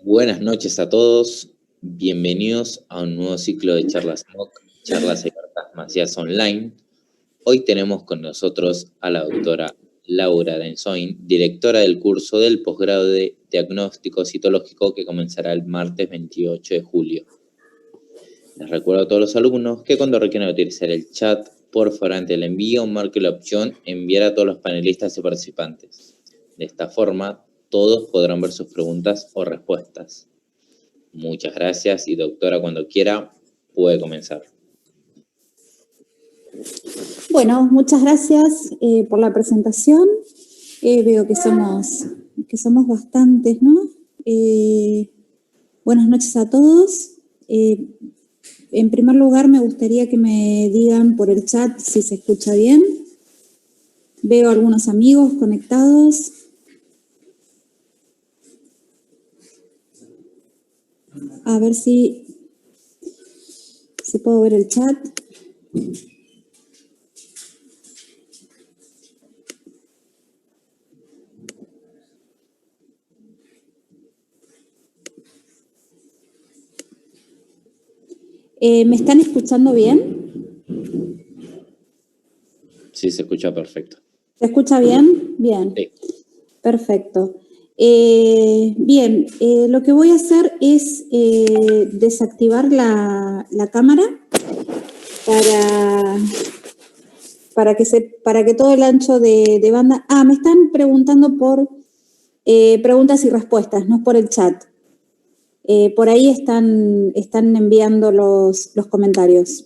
Buenas noches a todos, bienvenidos a un nuevo ciclo de charlas MOOC, charlas abiertas masivas online. Hoy tenemos con nosotros a la doctora Laura Denzoin, directora del curso del posgrado de diagnóstico citológico que comenzará el martes 28 de julio. Les recuerdo a todos los alumnos que cuando requieran utilizar el chat, por favor, ante el envío, marque la opción enviar a todos los panelistas y participantes. De esta forma, todos podrán ver sus preguntas o respuestas. Muchas gracias y doctora, cuando quiera, puede comenzar. Bueno, muchas gracias por la presentación. Veo que somos bastantes, ¿no? Buenas noches a todos. En primer lugar, me gustaría que me digan por el chat si se escucha bien. Veo algunos amigos conectados. A ver si puedo ver el chat. ¿Me están escuchando bien? Sí, se escucha perfecto. ¿Se escucha bien? Bien. Sí. Perfecto. Bien, lo que voy a hacer es desactivar la cámara para que todo el ancho de banda... me están preguntando por preguntas y respuestas, no por el chat. Por ahí están enviando los comentarios.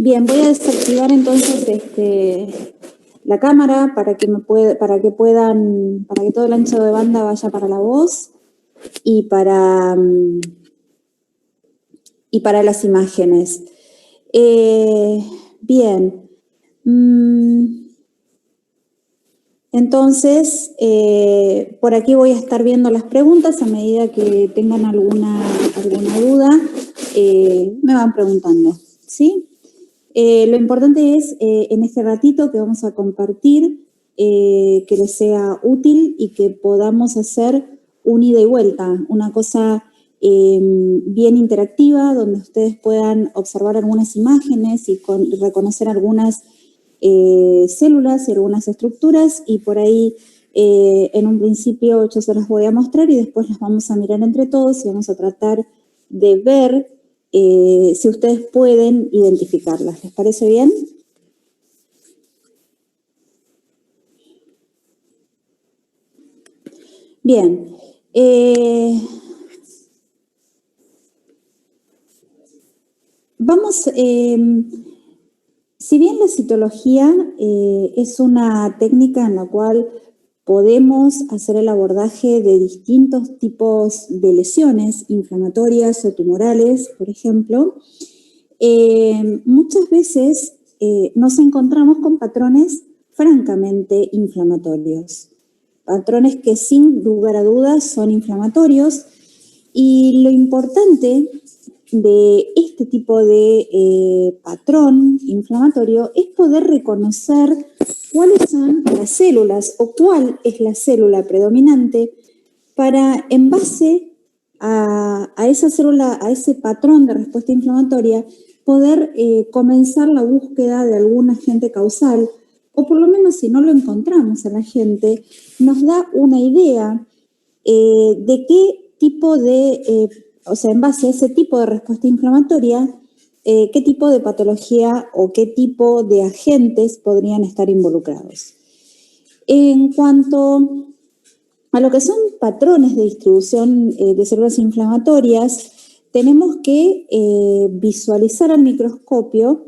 Bien, voy a desactivar entonces la cámara para que todo el ancho de banda vaya para la voz y para las imágenes. Bien. Entonces, por aquí voy a estar viendo las preguntas. A medida que tengan alguna duda, me van preguntando, ¿sí? Lo importante es, en este ratito que vamos a compartir, que les sea útil y que podamos hacer un ida y vuelta, una cosa bien interactiva, donde ustedes puedan observar algunas imágenes y reconocer algunas células y algunas estructuras, y por ahí en un principio yo se las voy a mostrar y después las vamos a mirar entre todos y vamos a tratar de ver si ustedes pueden identificarlas. ¿Les parece bien? Bien. Si bien la citología es una técnica en la cual podemos hacer el abordaje de distintos tipos de lesiones inflamatorias o tumorales, por ejemplo, muchas veces nos encontramos con patrones francamente inflamatorios. Patrones que sin lugar a dudas son inflamatorios, y lo importante de este tipo de patrón inflamatorio es poder reconocer cuáles son las células o cuál es la célula predominante para, en base a esa célula, a ese patrón de respuesta inflamatoria, poder comenzar la búsqueda de algún agente causal, o por lo menos si no lo encontramos al agente, nos da una idea de qué tipo de, en base a ese tipo de respuesta inflamatoria, qué tipo de patología o qué tipo de agentes podrían estar involucrados. En cuanto a lo que son patrones de distribución de células inflamatorias, tenemos que visualizar al microscopio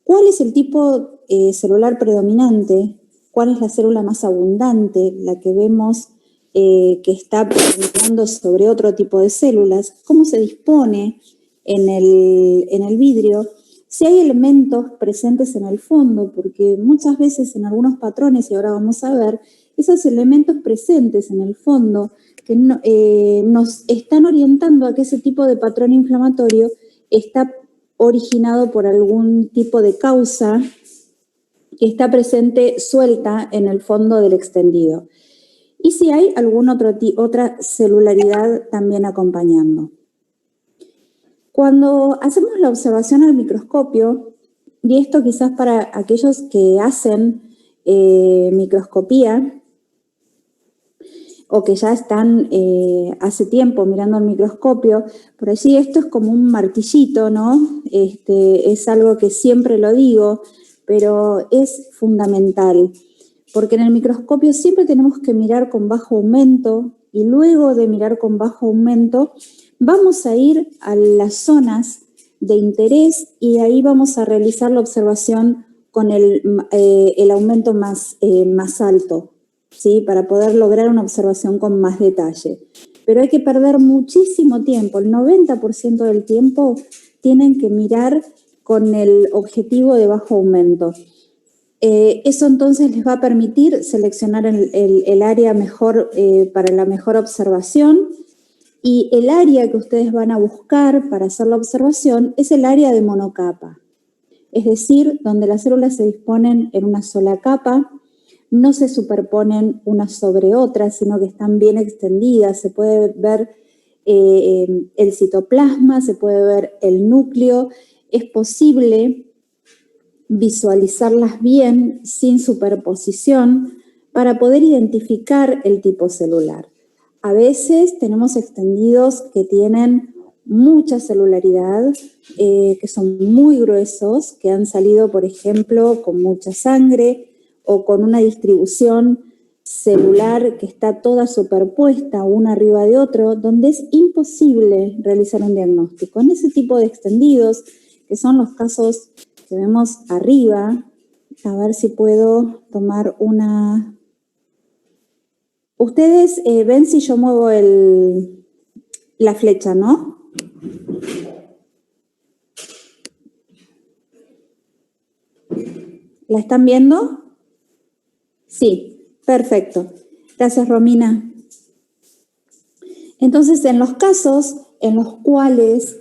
cuál es el tipo celular predominante, cuál es la célula más abundante, la que vemos que está predominando sobre otro tipo de células, cómo se dispone en el vidrio, si hay elementos presentes en el fondo, porque muchas veces en algunos patrones, y ahora vamos a ver, esos elementos presentes en el fondo que nos están orientando a que ese tipo de patrón inflamatorio está originado por algún tipo de causa que está presente suelta en el fondo del extendido. Y si hay alguna otra celularidad también acompañando. Cuando hacemos la observación al microscopio, y esto quizás para aquellos que hacen microscopía o que ya están hace tiempo mirando al microscopio, por allí esto es como un martillito, ¿no? Es algo que siempre lo digo, pero es fundamental, porque en el microscopio siempre tenemos que mirar con bajo aumento y luego de mirar con bajo aumento vamos a ir a las zonas de interés y ahí vamos a realizar la observación con el aumento más alto, ¿sí? Para poder lograr una observación con más detalle. Pero hay que perder muchísimo tiempo, el 90% del tiempo tienen que mirar con el objetivo de bajo aumento. Eso entonces les va a permitir seleccionar el área mejor para la mejor observación, y el área que ustedes van a buscar para hacer la observación es el área de monocapa, es decir, donde las células se disponen en una sola capa, no se superponen unas sobre otras, sino que están bien extendidas. Se puede ver el citoplasma, se puede ver el núcleo. Es posible visualizarlas bien sin superposición para poder identificar el tipo celular. A veces tenemos extendidos que tienen mucha celularidad, que son muy gruesos, que han salido, por ejemplo, con mucha sangre o con una distribución celular que está toda superpuesta una arriba de otro, donde es imposible realizar un diagnóstico. En ese tipo de extendidos, que son los casos que vemos arriba, a ver si puedo tomar una... Ustedes ven si yo muevo la flecha, ¿no? ¿La están viendo? Sí, perfecto. Gracias, Romina. Entonces, en los casos en los cuales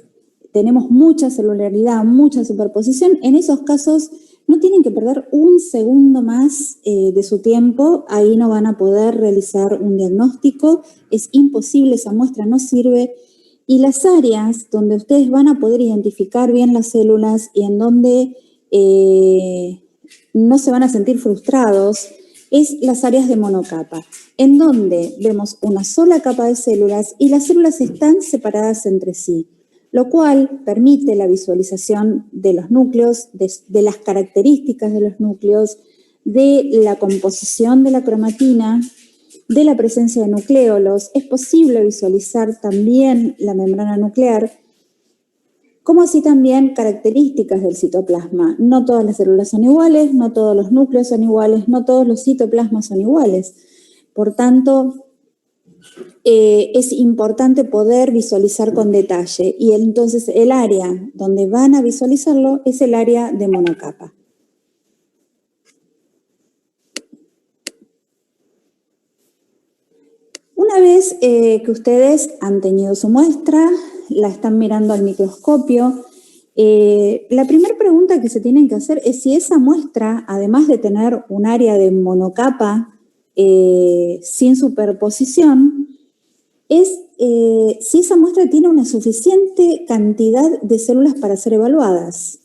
tenemos mucha celularidad, mucha superposición, en esos casos no tienen que perder un segundo más de su tiempo, ahí no van a poder realizar un diagnóstico, es imposible, esa muestra no sirve. Y las áreas donde ustedes van a poder identificar bien las células y en donde no se van a sentir frustrados, es las áreas de monocapa, en donde vemos una sola capa de células y las células están separadas entre sí, lo cual permite la visualización de los núcleos, de las características de los núcleos, de la composición de la cromatina, de la presencia de nucleolos. Es posible visualizar también la membrana nuclear, como así también características del citoplasma. No todas las células son iguales, no todos los núcleos son iguales, no todos los citoplasmas son iguales. Por tanto, es importante poder visualizar con detalle y entonces el área donde van a visualizarlo es el área de monocapa. Una vez que ustedes han tenido su muestra, la están mirando al microscopio, la primera pregunta que se tienen que hacer es si esa muestra, además de tener un área de monocapa sin superposición, es si esa muestra tiene una suficiente cantidad de células para ser evaluadas,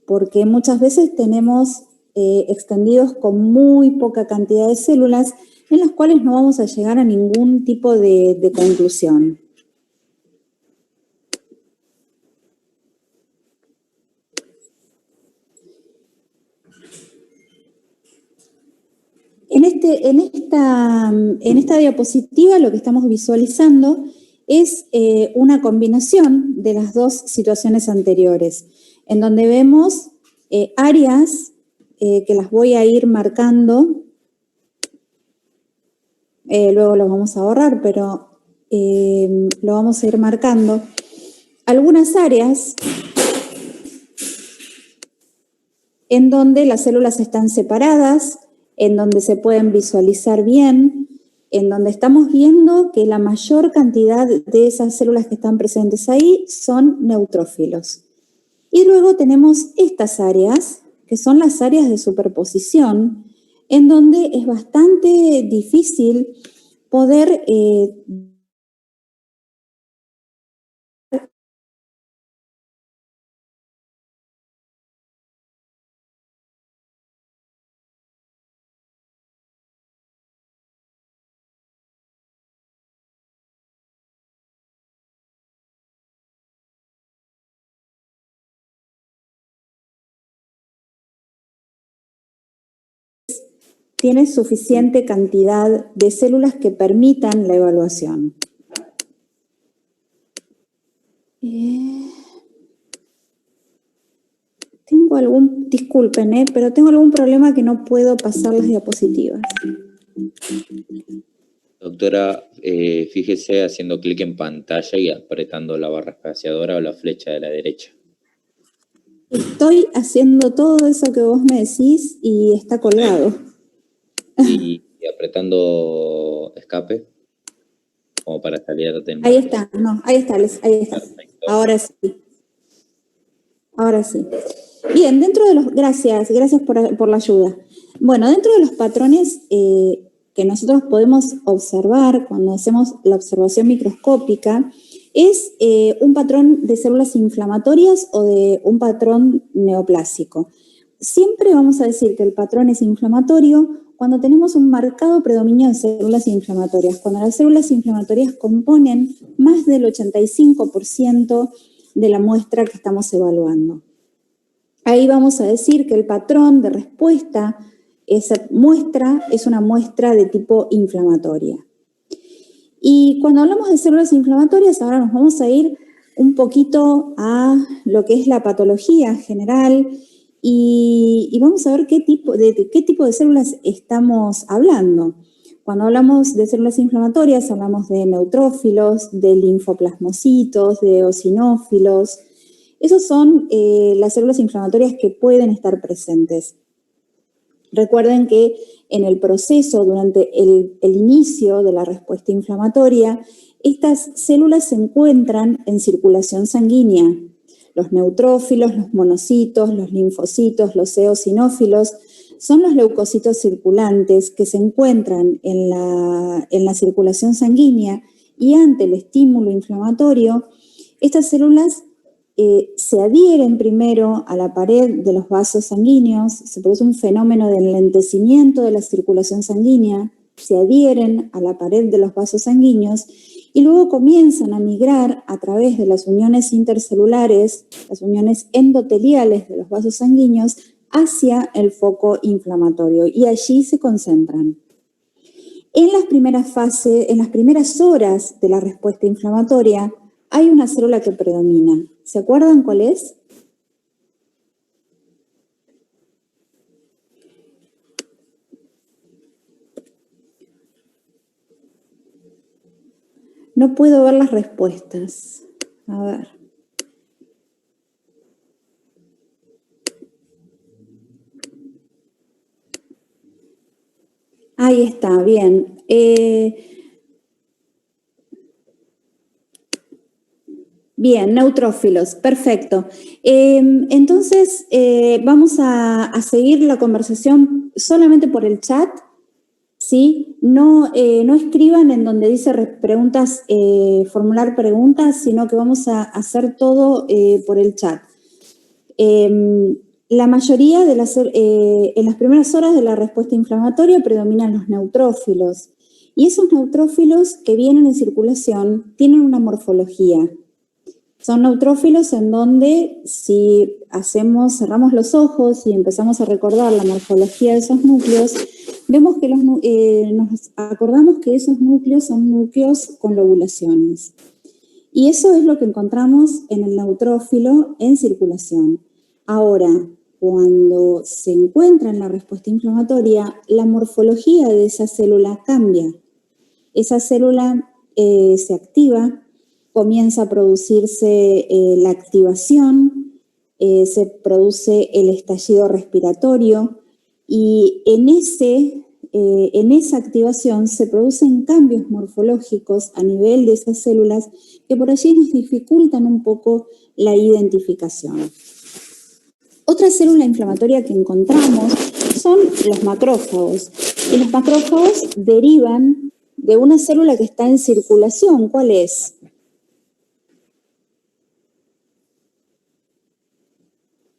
porque muchas veces tenemos extendidos con muy poca cantidad de células en las cuales no vamos a llegar a ningún tipo de conclusión. En esta diapositiva lo que estamos visualizando es una combinación de las dos situaciones anteriores, en donde vemos áreas que las voy a ir marcando, luego lo vamos a borrar, pero lo vamos a ir marcando. Algunas áreas en donde las células están separadas, en donde se pueden visualizar bien, en donde estamos viendo que la mayor cantidad de esas células que están presentes ahí son neutrófilos. Y luego tenemos estas áreas, que son las áreas de superposición, en donde es bastante difícil poder tiene suficiente cantidad de células que permitan la evaluación. Disculpen, pero tengo algún problema que no puedo pasar las diapositivas. Doctora, fíjese haciendo clic en pantalla y apretando la barra espaciadora o la flecha de la derecha. Estoy haciendo todo eso que vos me decís y está colgado. Y apretando escape, como para salir de... Ahí está, no, ahí está. Perfecto. Ahora sí. Bien, dentro de los... Gracias por la ayuda. Bueno, dentro de los patrones que nosotros podemos observar cuando hacemos la observación microscópica, es un patrón de células inflamatorias o de un patrón neoplásico. Siempre vamos a decir que el patrón es inflamatorio cuando tenemos un marcado predominio de células inflamatorias, cuando las células inflamatorias componen más del 85% de la muestra que estamos evaluando. Ahí vamos a decir que el patrón de respuesta, esa muestra, es una muestra de tipo inflamatoria. Y cuando hablamos de células inflamatorias, ahora nos vamos a ir un poquito a lo que es la patología general y vamos a ver de qué tipo de células estamos hablando. Cuando hablamos de células inflamatorias, hablamos de neutrófilos, de linfoplasmocitos, de eosinófilos. Esas son las células inflamatorias que pueden estar presentes. Recuerden que en el proceso, durante el inicio de la respuesta inflamatoria, estas células se encuentran en circulación sanguínea. Los neutrófilos, los monocitos, los linfocitos, los eosinófilos son los leucocitos circulantes que se encuentran en la circulación sanguínea y ante el estímulo inflamatorio, estas células se adhieren primero a la pared de los vasos sanguíneos, se produce un fenómeno de enlentecimiento de la circulación sanguínea, se adhieren a la pared de los vasos sanguíneos y luego comienzan a migrar a través de las uniones intercelulares, las uniones endoteliales de los vasos sanguíneos, hacia el foco inflamatorio y allí se concentran. En las primeras horas de la respuesta inflamatoria, hay una célula que predomina. ¿Se acuerdan cuál es? No puedo ver las respuestas. A ver. Ahí está, bien. Bien, neutrófilos, perfecto. Entonces, vamos a seguir la conversación solamente por el chat, ¿sí? No escriban en donde dice preguntas, formular preguntas, sino que vamos a hacer todo por el chat. La mayoría en las primeras horas de la respuesta inflamatoria predominan los neutrófilos. Y esos neutrófilos que vienen en circulación tienen una morfología. Son neutrófilos en donde si cerramos los ojos y empezamos a recordar la morfología de esos núcleos, vemos que nos acordamos que esos núcleos son núcleos con lobulaciones. Y eso es lo que encontramos en el neutrófilo en circulación. Ahora, cuando se encuentra en la respuesta inflamatoria, la morfología de esa célula cambia. Esa célula se activa, comienza a producirse la activación, se produce el estallido respiratorio y en ese en esa activación se producen cambios morfológicos a nivel de esas células que por allí nos dificultan un poco la identificación. Otra célula inflamatoria que encontramos son los macrófagos. Y los macrófagos derivan de una célula que está en circulación. ¿Cuál es?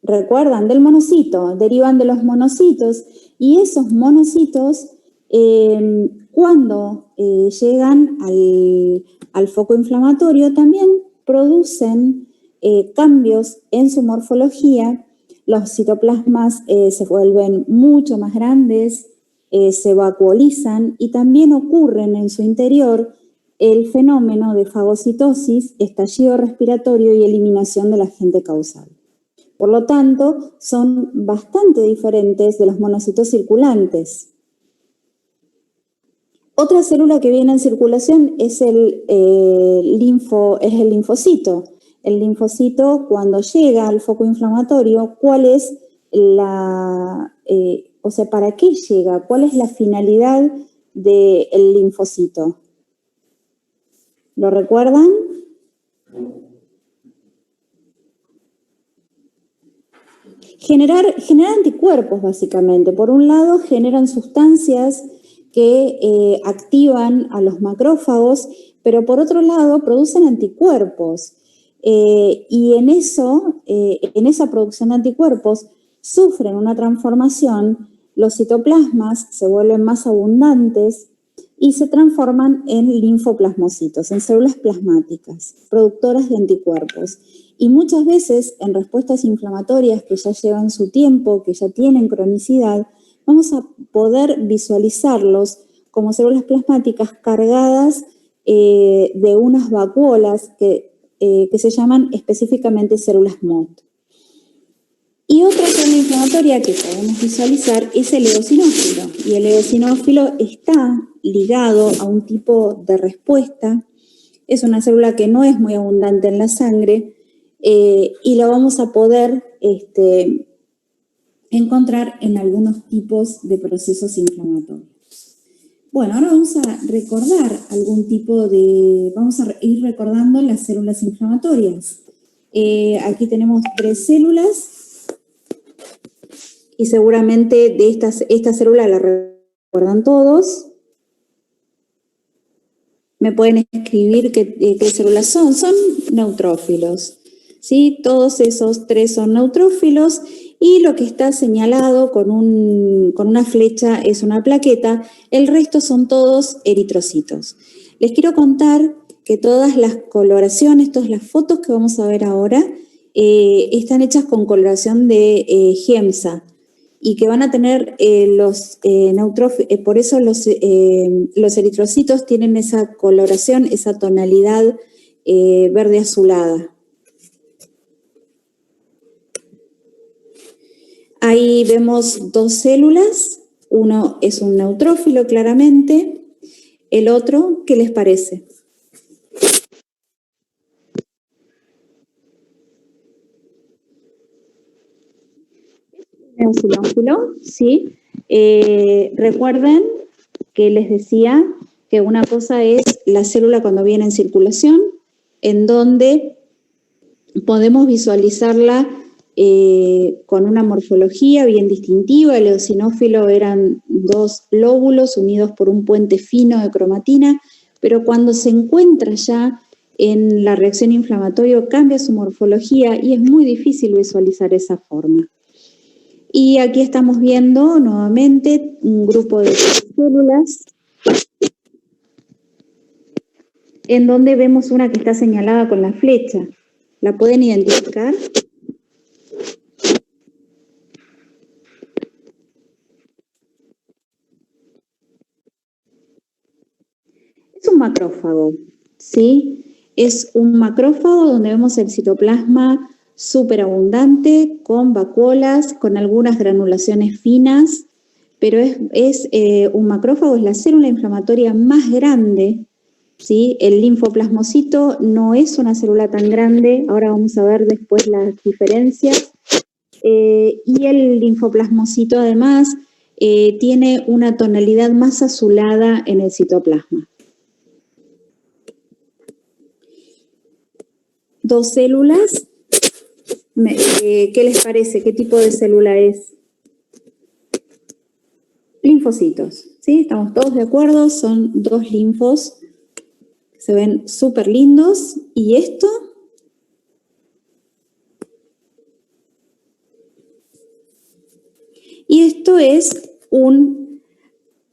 ¿Recuerdan? Del monocito, derivan de los monocitos, y esos monocitos cuando llegan al foco inflamatorio también producen cambios en su morfología. Los citoplasmas se vuelven mucho más grandes, se vacuolizan y también ocurren en su interior el fenómeno de fagocitosis, estallido respiratorio y eliminación del agente causal. Por lo tanto, son bastante diferentes de los monocitos circulantes. Otra célula que viene en circulación es el linfocito. El linfocito, cuando llega al foco inflamatorio, ¿cuál es ¿para qué llega? ¿Cuál es la finalidad del linfocito? ¿Lo recuerdan? Generar anticuerpos, básicamente. Por un lado, generan sustancias que activan a los macrófagos, pero por otro lado, producen anticuerpos. Y en esa producción de anticuerpos, sufren una transformación, los citoplasmas se vuelven más abundantes y se transforman en linfoplasmocitos, en células plasmáticas, productoras de anticuerpos. Y muchas veces, en respuestas inflamatorias que ya llevan su tiempo, que ya tienen cronicidad, vamos a poder visualizarlos como células plasmáticas cargadas de unas vacuolas que se llaman específicamente células MOT. Y otra célula inflamatoria que podemos visualizar es el eosinófilo. Y el eosinófilo está ligado a un tipo de respuesta. Es una célula que no es muy abundante en la sangre, y lo vamos a poder encontrar en algunos tipos de procesos inflamatorios. Bueno, ahora vamos a recordar vamos a ir recordando las células inflamatorias. Aquí tenemos 3 células y seguramente de esta célula la recuerdan todos. Me pueden escribir qué células son. Son neutrófilos. ¿Sí? Todos esos 3 son neutrófilos y lo que está señalado con una flecha es una plaqueta, el resto son todos eritrocitos. Les quiero contar que todas las coloraciones, todas las fotos que vamos a ver ahora, están hechas con coloración de GEMSA y que van a tener los neutrófilos, por eso los eritrocitos tienen esa coloración, esa tonalidad verde azulada. Ahí vemos 2 células, uno es un neutrófilo claramente, el otro, ¿qué les parece? Eosinófilo, ¿sí? Recuerden que les decía que una cosa es la célula cuando viene en circulación, en donde podemos visualizarla con una morfología bien distintiva. El eosinófilo eran 2 lóbulos unidos por un puente fino de cromatina, pero cuando se encuentra ya en la reacción inflamatoria cambia su morfología y es muy difícil visualizar esa forma. Y aquí estamos viendo nuevamente un grupo de células en donde vemos una que está señalada con la flecha. ¿La pueden identificar? Es un macrófago, ¿sí? Es un macrófago donde vemos el citoplasma superabundante, con vacuolas, con algunas granulaciones finas, pero es un macrófago, es la célula inflamatoria más grande, ¿sí? El linfoplasmocito no es una célula tan grande, ahora vamos a ver después las diferencias, y el linfoplasmocito además tiene una tonalidad más azulada en el citoplasma. Dos células. ¿Qué les parece? ¿Qué tipo de célula es? Linfocitos, ¿sí? Estamos todos de acuerdo, son dos linfos. Se ven súper lindos. ¿Y esto? Y esto es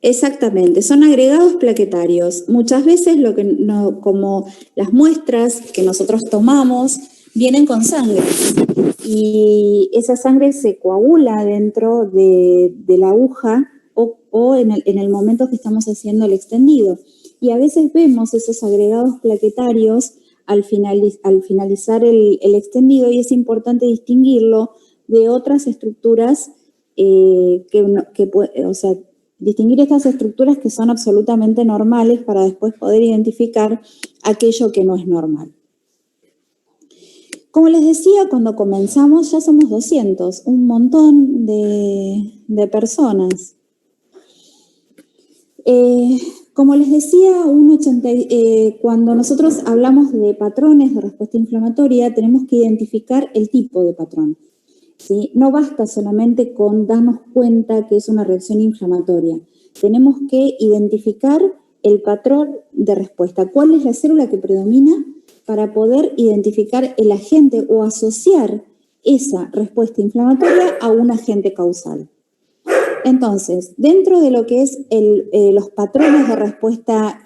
exactamente, son agregados plaquetarios. Muchas veces como las muestras que nosotros tomamos vienen con sangre y esa sangre se coagula dentro de la aguja o en el momento que estamos haciendo el extendido. Y a veces vemos esos agregados plaquetarios al finalizar el extendido, y es importante distinguirlo de otras estructuras distinguir estas estructuras que son absolutamente normales para después poder identificar aquello que no es normal. Como les decía, cuando comenzamos ya somos 200, un montón de personas. Como les decía, cuando nosotros hablamos de patrones de respuesta inflamatoria, tenemos que identificar el tipo de patrón, ¿sí? No basta solamente con darnos cuenta que es una reacción inflamatoria. Tenemos que identificar el patrón de respuesta. ¿Cuál es la célula que predomina? Para poder identificar el agente o asociar esa respuesta inflamatoria a un agente causal. Entonces, dentro de lo que es los patrones de respuesta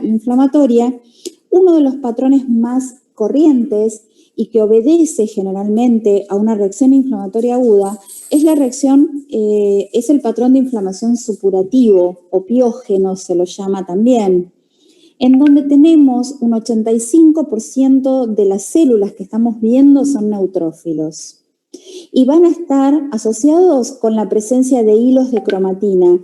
inflamatoria, uno de los patrones más corrientes y que obedece generalmente a una reacción inflamatoria aguda es el patrón de inflamación supurativo o piógeno, se lo llama también, en donde tenemos un 85% de las células que estamos viendo son neutrófilos. Y van a estar asociados con la presencia de hilos de cromatina.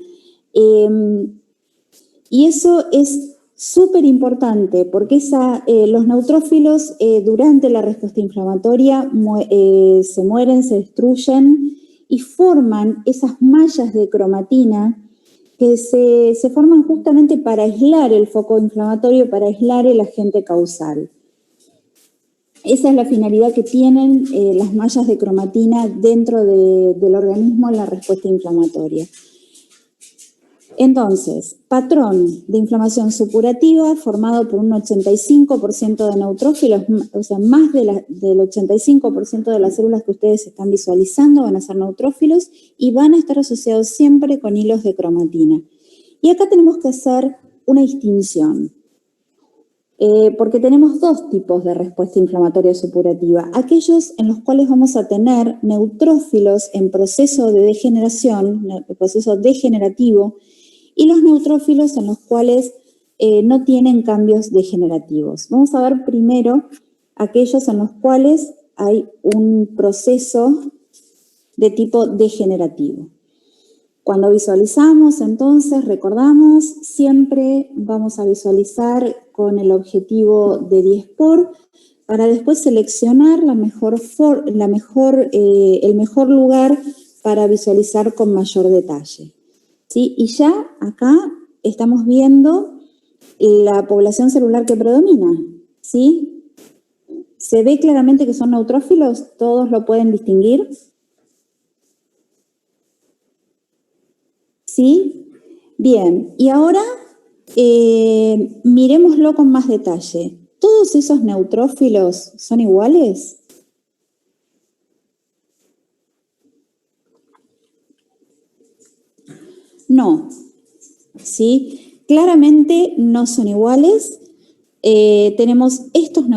Y eso es súper importante porque los neutrófilos durante la respuesta inflamatoria se mueren, se destruyen y forman esas mallas de cromatina que se forman justamente para aislar el foco inflamatorio, para aislar el agente causal. Esa es la finalidad que tienen las mallas de cromatina dentro del organismo en la respuesta inflamatoria. Entonces, patrón de inflamación supurativa formado por un 85% de neutrófilos, o sea, más del 85% de las células que ustedes están visualizando van a ser neutrófilos y van a estar asociados siempre con hilos de cromatina. Y acá tenemos que hacer una distinción. Porque tenemos dos tipos de respuesta inflamatoria supurativa. Aquellos en los cuales vamos a tener neutrófilos en proceso de degeneración, proceso degenerativo, y los neutrófilos en los cuales no tienen cambios degenerativos. Vamos a ver primero aquellos en los cuales hay un proceso de tipo degenerativo. Cuando visualizamos, entonces, recordamos, siempre vamos a visualizar con el objetivo de 10 por, para después seleccionar el mejor lugar para visualizar con mayor detalle. ¿Sí? Y ya acá estamos viendo la población celular que predomina, ¿sí? ¿Se ve claramente que son neutrófilos? ¿Todos lo pueden distinguir? ¿Sí? Bien, y ahora miremoslo con más detalle. ¿Todos esos neutrófilos son iguales? No, ¿sí? Claramente no son iguales. Tenemos estos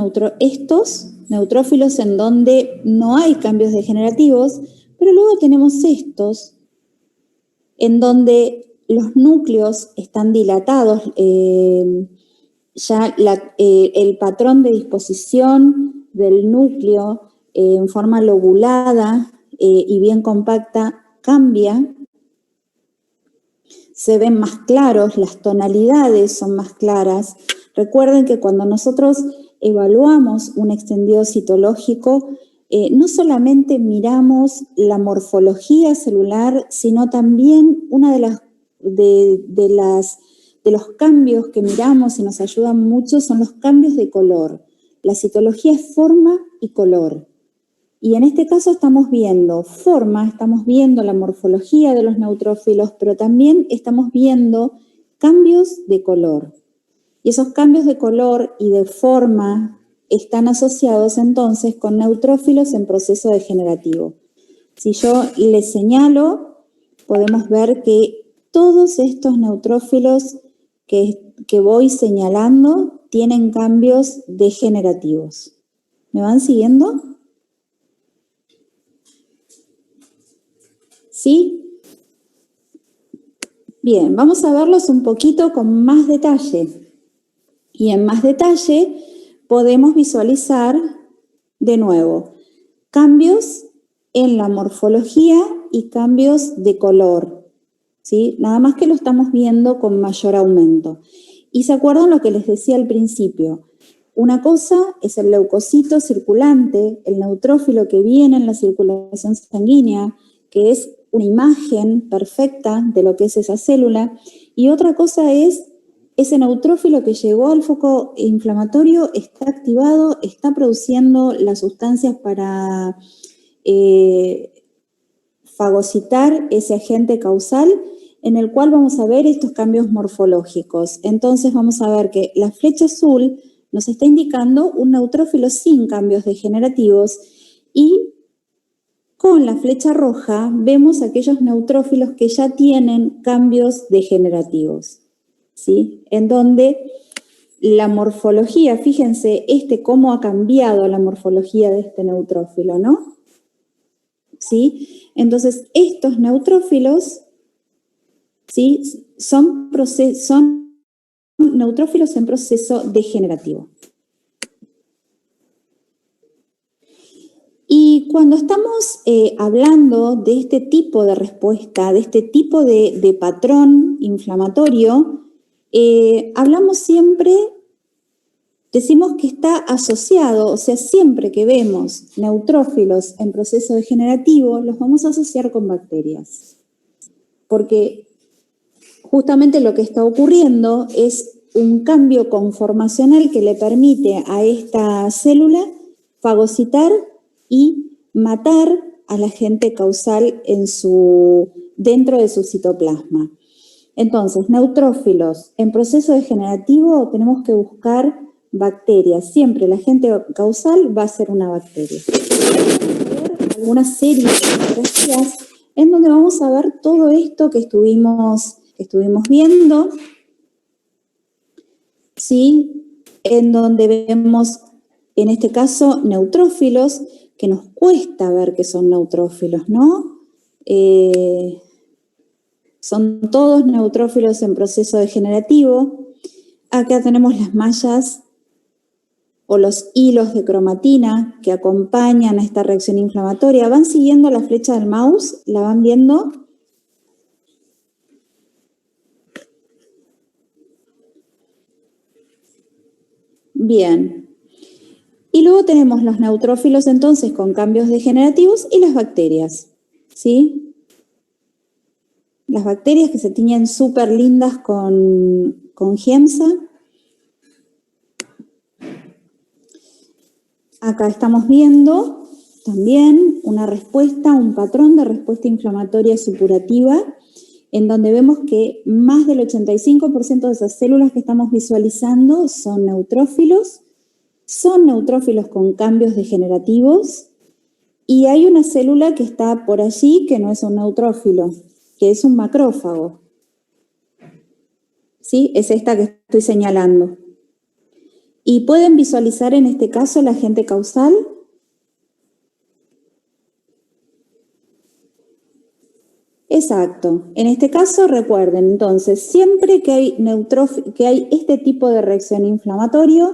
neutrófilos en donde no hay cambios degenerativos, pero luego tenemos estos en donde los núcleos están dilatados, el patrón de disposición del núcleo en forma lobulada y bien compacta cambia, se ven más claros, las tonalidades son más claras. Recuerden que cuando nosotros evaluamos un extendido citológico, no solamente miramos la morfología celular, sino también una de los cambios que miramos y nos ayudan mucho son los cambios de color. La citología es forma y color. Y en este caso estamos viendo forma, estamos viendo la morfología de los neutrófilos, pero también estamos viendo cambios de color. Y esos cambios de color y de forma están asociados entonces con neutrófilos en proceso degenerativo. Si yo les señalo, podemos ver que todos estos neutrófilos que voy señalando tienen cambios degenerativos. ¿Me van siguiendo? ¿Sí? Bien, vamos a verlos un poquito con más detalle. Y en más detalle podemos visualizar de nuevo cambios en la morfología y cambios de color, ¿sí? Nada más que lo estamos viendo con mayor aumento. Y se acuerdan lo que les decía al principio. Una cosa es el leucocito circulante, el neutrófilo que viene en la circulación sanguínea, que es una imagen perfecta de lo que es esa célula, y otra cosa es ese neutrófilo que llegó al foco inflamatorio, está activado, está produciendo las sustancias para fagocitar ese agente causal, en el cual vamos a ver estos cambios morfológicos. Entonces vamos a ver que la flecha azul nos está indicando un neutrófilo sin cambios degenerativos y con la flecha roja vemos aquellos neutrófilos que ya tienen cambios degenerativos, ¿sí? En donde la morfología, fíjense cómo ha cambiado la morfología de este neutrófilo, ¿no? ¿Sí? Entonces, estos neutrófilos, ¿sí? son neutrófilos en proceso degenerativo. Y cuando estamos hablando de este tipo de respuesta, de este tipo de patrón inflamatorio, hablamos siempre, decimos que está asociado, o sea, siempre que vemos neutrófilos en proceso degenerativo, los vamos a asociar con bacterias. Porque justamente lo que está ocurriendo es un cambio conformacional que le permite a esta célula fagocitar y matar al agente causal dentro de su citoplasma. Entonces, neutrófilos en proceso degenerativo tenemos que buscar bacterias. Siempre el agente causal va a ser una bacteria. Vamos a ver alguna serie de fotografías en donde vamos a ver todo esto que estuvimos viendo, ¿sí? En donde vemos, en este caso, neutrófilos, que nos cuesta ver que son neutrófilos, ¿no? Son todos neutrófilos en proceso degenerativo. Acá tenemos las mallas o los hilos de cromatina que acompañan a esta reacción inflamatoria. ¿Van siguiendo la flecha del mouse? ¿La van viendo? Bien. Y luego tenemos los neutrófilos entonces con cambios degenerativos y las bacterias, ¿sí? Las bacterias que se tiñen súper lindas con Giemsa. Acá estamos viendo también una respuesta, un patrón de respuesta inflamatoria supurativa, en donde vemos que más del 85% de esas células que estamos visualizando son neutrófilos con cambios degenerativos, y hay una célula que está por allí que no es un neutrófilo, que es un macrófago. ¿Sí? Es esta que estoy señalando. Y pueden visualizar en este caso el agente causal. Exacto. En este caso, recuerden, entonces, siempre que hay este tipo de reacción inflamatoria,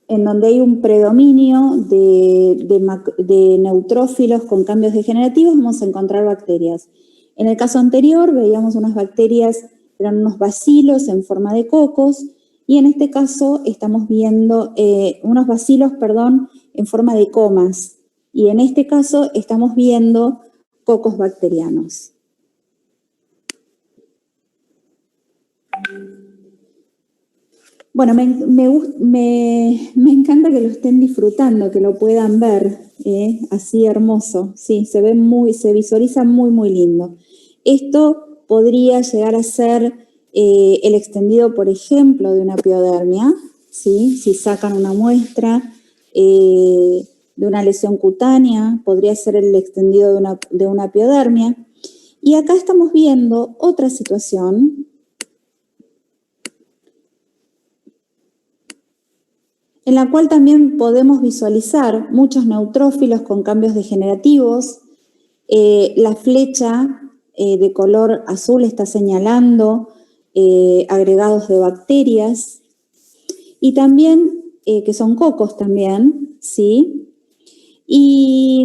en donde hay un predominio de neutrófilos con cambios degenerativos, vamos a encontrar bacterias. En el caso anterior veíamos unas bacterias, eran unos bacilos en forma de cocos, Y en este caso estamos viendo unos bacilos, en forma de comas. Y en este caso estamos viendo cocos bacterianos. Bueno, me encanta que lo estén disfrutando, que lo puedan ver, así hermoso. Sí, se visualiza muy, muy lindo. Esto podría llegar a ser el extendido, por ejemplo, de una piodermia, ¿sí? Si sacan una muestra de una lesión cutánea, podría ser el extendido de una piodermia. Y acá estamos viendo otra situación en la cual también podemos visualizar muchos neutrófilos con cambios degenerativos. La flecha de color azul está señalando agregados de bacterias y también, que son cocos también, ¿sí? Y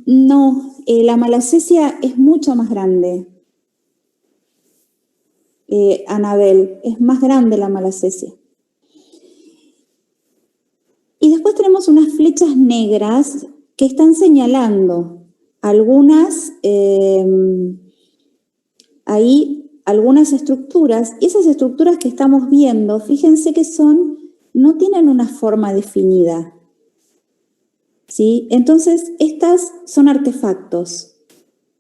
no, la malacesia es mucho más grande. Anabel, es más grande la malacesia. Y después tenemos unas flechas negras que están señalando algunas estructuras. Y esas estructuras que estamos viendo, fíjense que no tienen una forma definida, ¿sí? Entonces, estas son artefactos,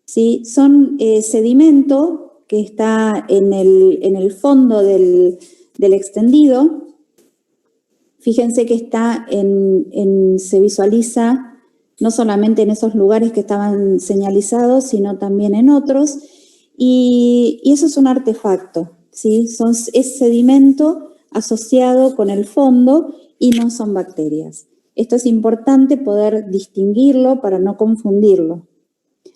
¿sí? Son sedimento que está en el fondo del extendido. Fíjense que se visualiza no solamente en esos lugares que estaban señalizados, sino también en otros. Y eso es un artefacto, ¿sí? Es sedimento asociado con el fondo y no son bacterias. Esto es importante poder distinguirlo para no confundirlo.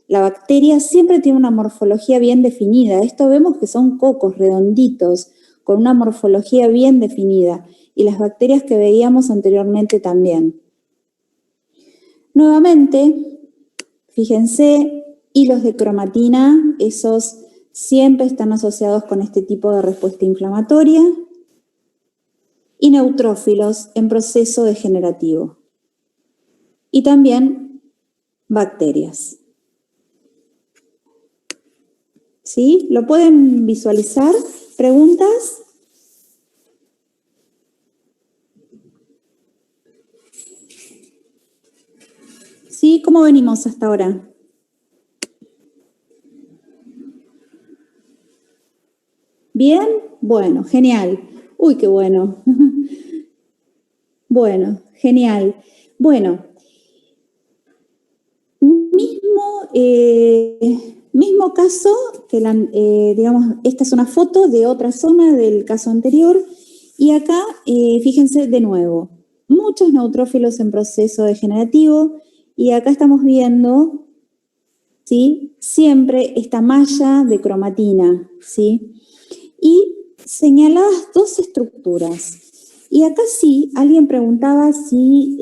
La bacteria siempre tiene una morfología bien definida. Esto vemos que son cocos redonditos, con una morfología bien definida. Y las bacterias que veíamos anteriormente también. Nuevamente, fíjense, hilos de cromatina, esos siempre están asociados con este tipo de respuesta inflamatoria. Y neutrófilos en proceso degenerativo. Y también bacterias. ¿Sí? ¿Lo pueden visualizar? ¿Preguntas? ¿Sí? ¿Cómo venimos hasta ahora? ¿Bien? Bueno, genial. Uy, qué bueno. Bueno, genial. Bueno, mismo caso, que digamos, esta es una foto de otra zona del caso anterior, y acá, fíjense de nuevo, muchos neutrófilos en proceso degenerativo, y acá estamos viendo, ¿sí? Siempre esta malla de cromatina, ¿sí? Y señaladas dos estructuras. Y acá sí, alguien preguntaba si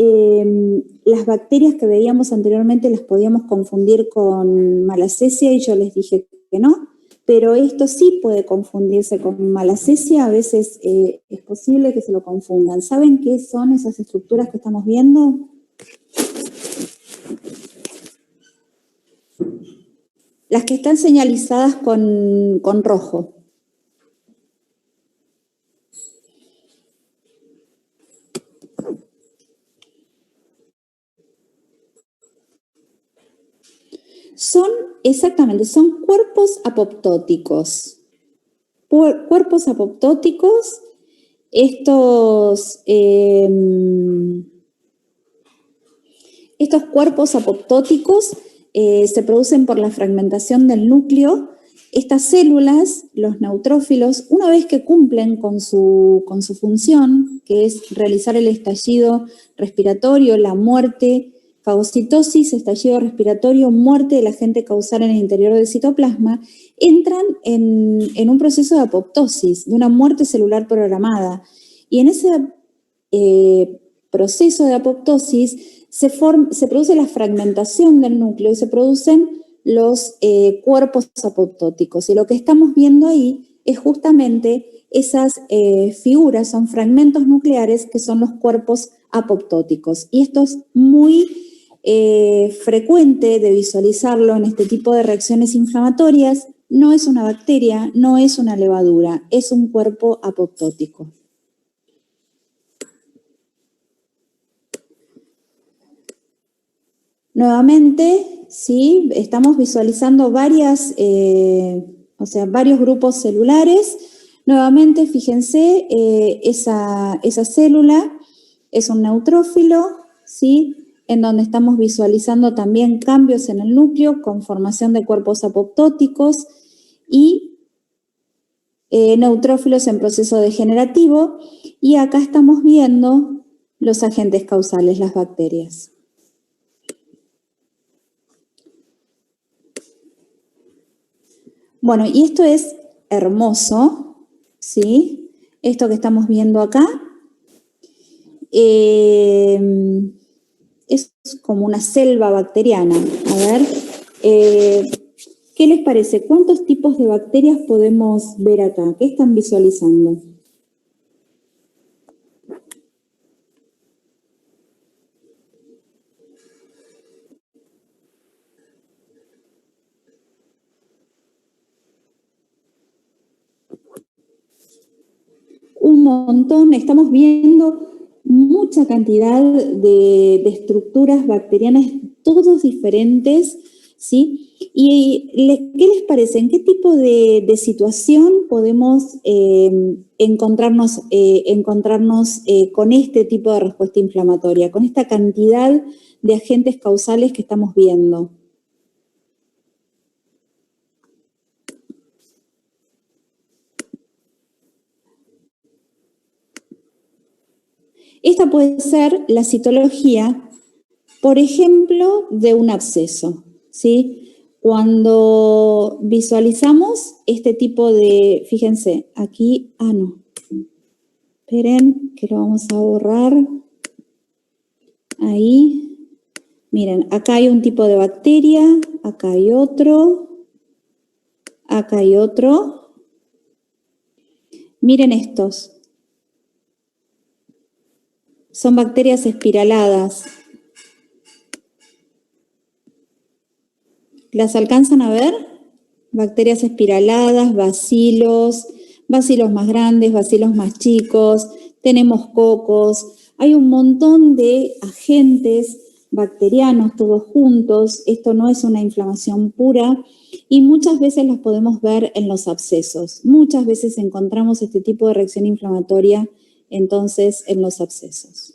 las bacterias que veíamos anteriormente las podíamos confundir con malacesia, y yo les dije que no, pero esto sí puede confundirse con malacesia, a veces es posible que se lo confundan. ¿Saben qué son esas estructuras que estamos viendo? Las que están señalizadas con rojo. Son cuerpos apoptóticos. Cuerpos apoptóticos, estos cuerpos apoptóticos se producen por la fragmentación del núcleo. Estas células, los neutrófilos, una vez que cumplen con su función, que es realizar el estallido respiratorio, la muerte, fagocitosis, estallido respiratorio, muerte del agente causal en el interior del citoplasma, entran en un proceso de apoptosis, de una muerte celular programada. Y en ese proceso de apoptosis se produce la fragmentación del núcleo y se producen los cuerpos apoptóticos. Y lo que estamos viendo ahí es justamente esas figuras, son fragmentos nucleares que son los cuerpos apoptóticos. Y esto es muy frecuente de visualizarlo en este tipo de reacciones inflamatorias. No es una bacteria, no es una levadura, es un cuerpo apoptótico. Nuevamente, ¿sí? Estamos visualizando varios grupos celulares. Nuevamente, fíjense, esa célula es un neutrófilo, ¿sí? En donde estamos visualizando también cambios en el núcleo con formación de cuerpos apoptóticos y neutrófilos en proceso degenerativo. Y acá estamos viendo los agentes causales, las bacterias. Bueno, y esto es hermoso, ¿sí? Esto que estamos viendo acá es como una selva bacteriana. A ver, ¿qué les parece? ¿Cuántos tipos de bacterias podemos ver acá? ¿Qué están visualizando? Un montón, estamos viendo mucha cantidad de estructuras bacterianas, todos diferentes, ¿sí? ¿Y qué les parece? ¿En qué tipo de situación podemos encontrarnos con este tipo de respuesta inflamatoria, con esta cantidad de agentes causales que estamos viendo? Esta puede ser la citología, por ejemplo, de un absceso, ¿sí? Cuando visualizamos este tipo de, fíjense, aquí, no, esperen que lo vamos a borrar, ahí, miren, acá hay un tipo de bacteria, acá hay otro, acá hay otro, miren estos, son bacterias espiraladas. ¿Las alcanzan a ver? Bacterias espiraladas, bacilos más grandes, bacilos más chicos, tenemos cocos, hay un montón de agentes bacterianos todos juntos, esto no es una inflamación pura y muchas veces los podemos ver en los abscesos, muchas veces encontramos este tipo de reacción inflamatoria entonces en los abscesos.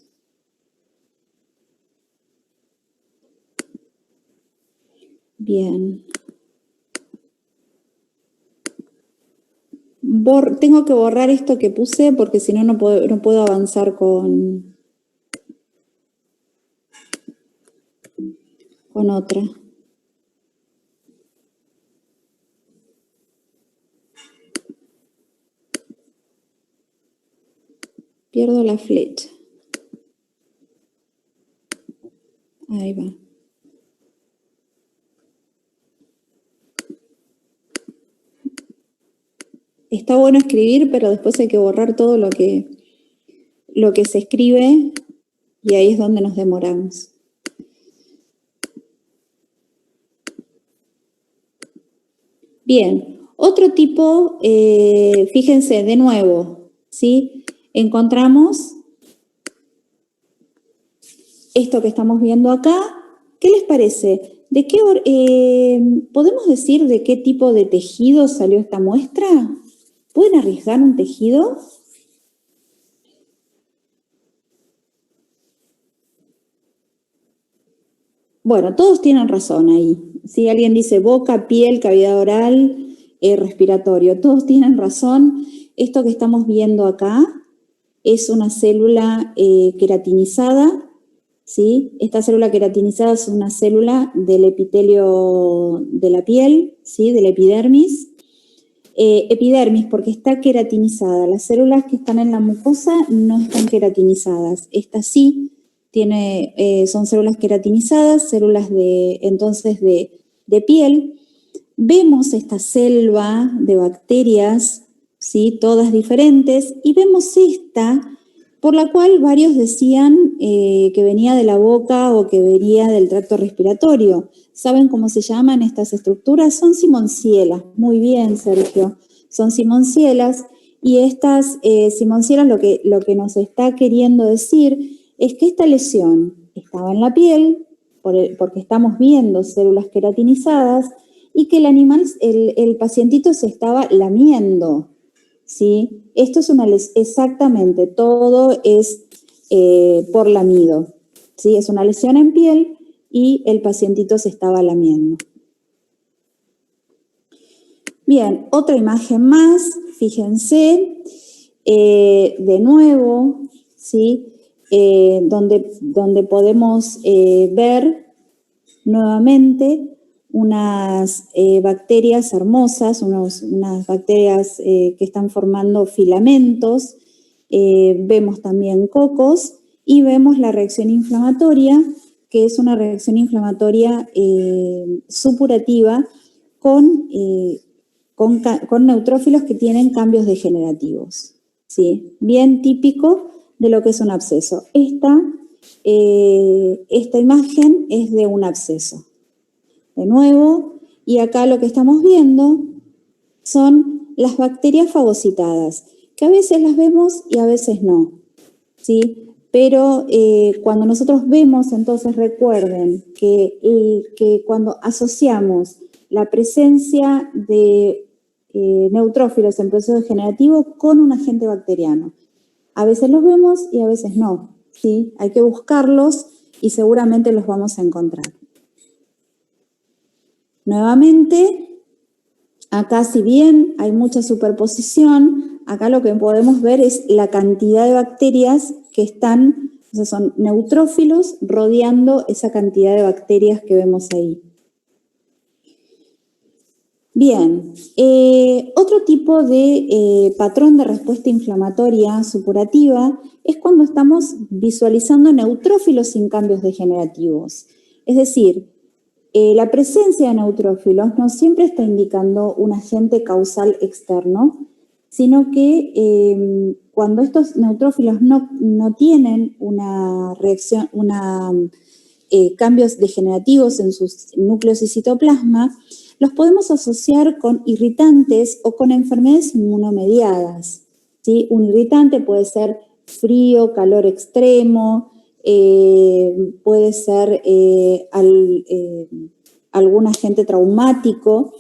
Bien. Tengo que borrar esto que puse porque si no, no puedo avanzar con otra. Pierdo la flecha. Ahí va. Está bueno escribir, pero después hay que borrar todo lo que se escribe y ahí es donde nos demoramos. Bien, otro tipo, fíjense de nuevo, ¿sí? Encontramos esto que estamos viendo acá. ¿Qué les parece? ¿Podemos decir de qué tipo de tejido salió esta muestra? ¿Pueden arriesgar un tejido? Bueno, todos tienen razón ahí. Si alguien dice boca, piel, cavidad oral, respiratorio, todos tienen razón. Esto que estamos viendo acá es una célula queratinizada, ¿sí? Esta célula queratinizada es una célula del epitelio de la piel, ¿sí? Del epidermis. Epidermis porque está queratinizada. Las células que están en la mucosa no están queratinizadas. Esta sí son células queratinizadas, células de piel. Vemos esta selva de bacterias, ¿sí? Todas diferentes, y vemos esta, por la cual varios decían que venía de la boca o que venía del tracto respiratorio. ¿Saben cómo se llaman estas estructuras? Son simoncielas. Muy bien, Sergio. Son simoncielas, y estas simoncielas lo que nos está queriendo decir es que esta lesión estaba en la piel, porque estamos viendo células queratinizadas, y que el pacientito se estaba lamiendo, ¿sí? Esto es exactamente, todo es por lamido, ¿sí? Es una lesión en piel y el pacientito se estaba lamiendo. Bien, otra imagen más, fíjense, de nuevo, ¿sí? Donde podemos ver nuevamente unas bacterias hermosas, unas bacterias que están formando filamentos, vemos también cocos y vemos la reacción inflamatoria, que es una reacción inflamatoria supurativa con neutrófilos que tienen cambios degenerativos, ¿sí? Bien típico de lo que es un absceso. Esta imagen es de un absceso. De nuevo, y acá lo que estamos viendo son las bacterias fagocitadas, que a veces las vemos y a veces no, ¿sí? Pero cuando nosotros vemos, entonces recuerden que cuando asociamos la presencia de neutrófilos en proceso degenerativo con un agente bacteriano, a veces los vemos y a veces no, ¿sí? Hay que buscarlos y seguramente los vamos a encontrar. Nuevamente, acá si bien hay mucha superposición, acá lo que podemos ver es la cantidad de bacterias que están, o sea, son neutrófilos rodeando esa cantidad de bacterias que vemos ahí. Bien, otro tipo de patrón de respuesta inflamatoria supurativa es cuando estamos visualizando neutrófilos sin cambios degenerativos. Es decir, la presencia de neutrófilos no siempre está indicando un agente causal externo, sino que cuando estos neutrófilos no tienen una reacción, cambios degenerativos en sus núcleos y citoplasma, los podemos asociar con irritantes o con enfermedades inmunomediadas, ¿sí? Un irritante puede ser frío, calor extremo, puede ser algún agente traumático,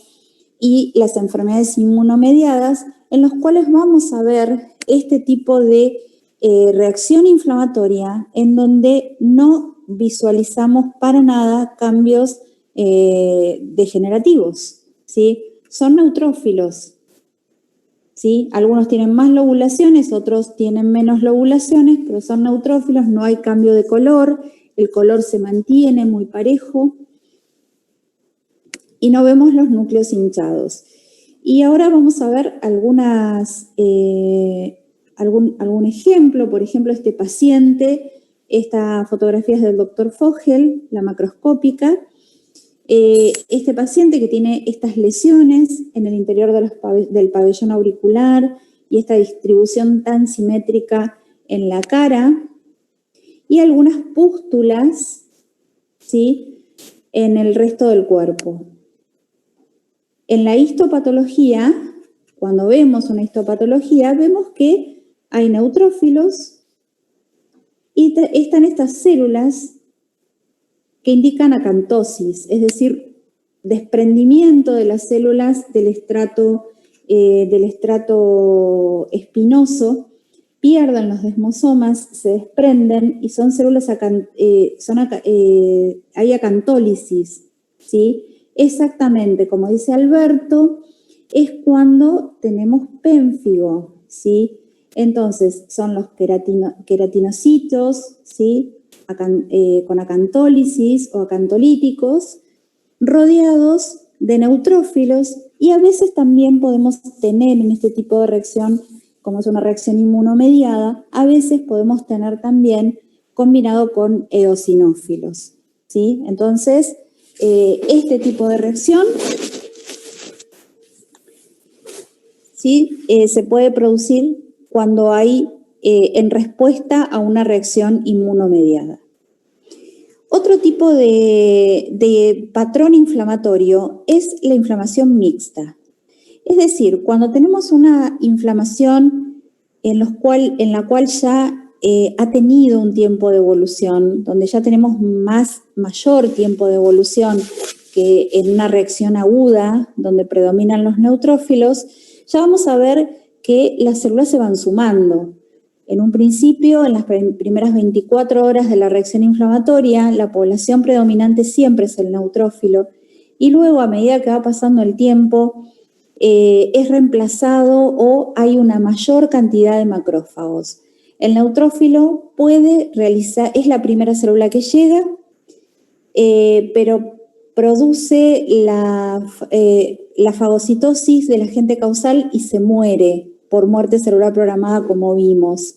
y las enfermedades inmunomediadas, en los cuales vamos a ver este tipo de reacción inflamatoria en donde no visualizamos para nada cambios degenerativos, ¿sí? Son neutrófilos, ¿sí? Algunos tienen más lobulaciones, otros tienen menos lobulaciones, pero son neutrófilos, no hay cambio de color, el color se mantiene muy parejo y no vemos los núcleos hinchados. Y ahora vamos a ver algún ejemplo. Por ejemplo, este paciente, esta fotografía es del doctor Fogel, la macroscópica. Este paciente que tiene estas lesiones en el interior del pabellón auricular y esta distribución tan simétrica en la cara y algunas pústulas, ¿sí?, en el resto del cuerpo. En la histopatología, cuando vemos una histopatología, vemos que hay neutrófilos y están estas células que indican acantosis, es decir, desprendimiento de las células del estrato espinoso, pierden los desmosomas, se desprenden y son células, hay acantólisis, ¿sí? Exactamente, como dice Alberto, es cuando tenemos pénfigo, ¿sí? Entonces, son los queratinocitos, ¿sí?, con acantólisis o acantolíticos, rodeados de neutrófilos, y a veces también podemos tener en este tipo de reacción, como es una reacción inmunomediada, a veces podemos tener también combinado con eosinófilos, ¿sí? Entonces, este tipo de reacción ¿sí? Se puede producir cuando hay en respuesta a una reacción inmunomediada. Otro tipo de patrón inflamatorio es la inflamación mixta. Es decir, cuando tenemos una inflamación en la cual ya ha tenido un tiempo de evolución, donde ya tenemos mayor tiempo de evolución que en una reacción aguda, donde predominan los neutrófilos, ya vamos a ver que las células se van sumando. En un principio, en las primeras 24 horas de la reacción inflamatoria, la población predominante siempre es el neutrófilo, y luego, a medida que va pasando el tiempo, es reemplazado o hay una mayor cantidad de macrófagos. El neutrófilo es la primera célula que llega, pero produce la fagocitosis del agente causal y se muere por muerte celular programada, como vimos.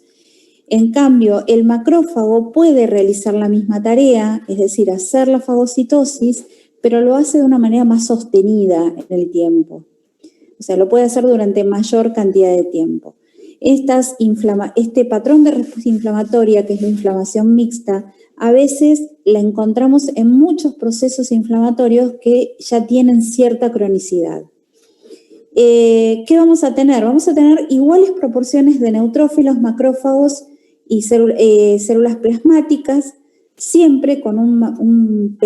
En cambio, el macrófago puede realizar la misma tarea, es decir, hacer la fagocitosis, pero lo hace de una manera más sostenida en el tiempo. O sea, lo puede hacer durante mayor cantidad de tiempo. Este patrón de respuesta inflamatoria, que es la inflamación mixta, a veces la encontramos en muchos procesos inflamatorios que ya tienen cierta cronicidad. ¿Qué vamos a tener? Vamos a tener iguales proporciones de neutrófilos, macrófagos y células plasmáticas, siempre con un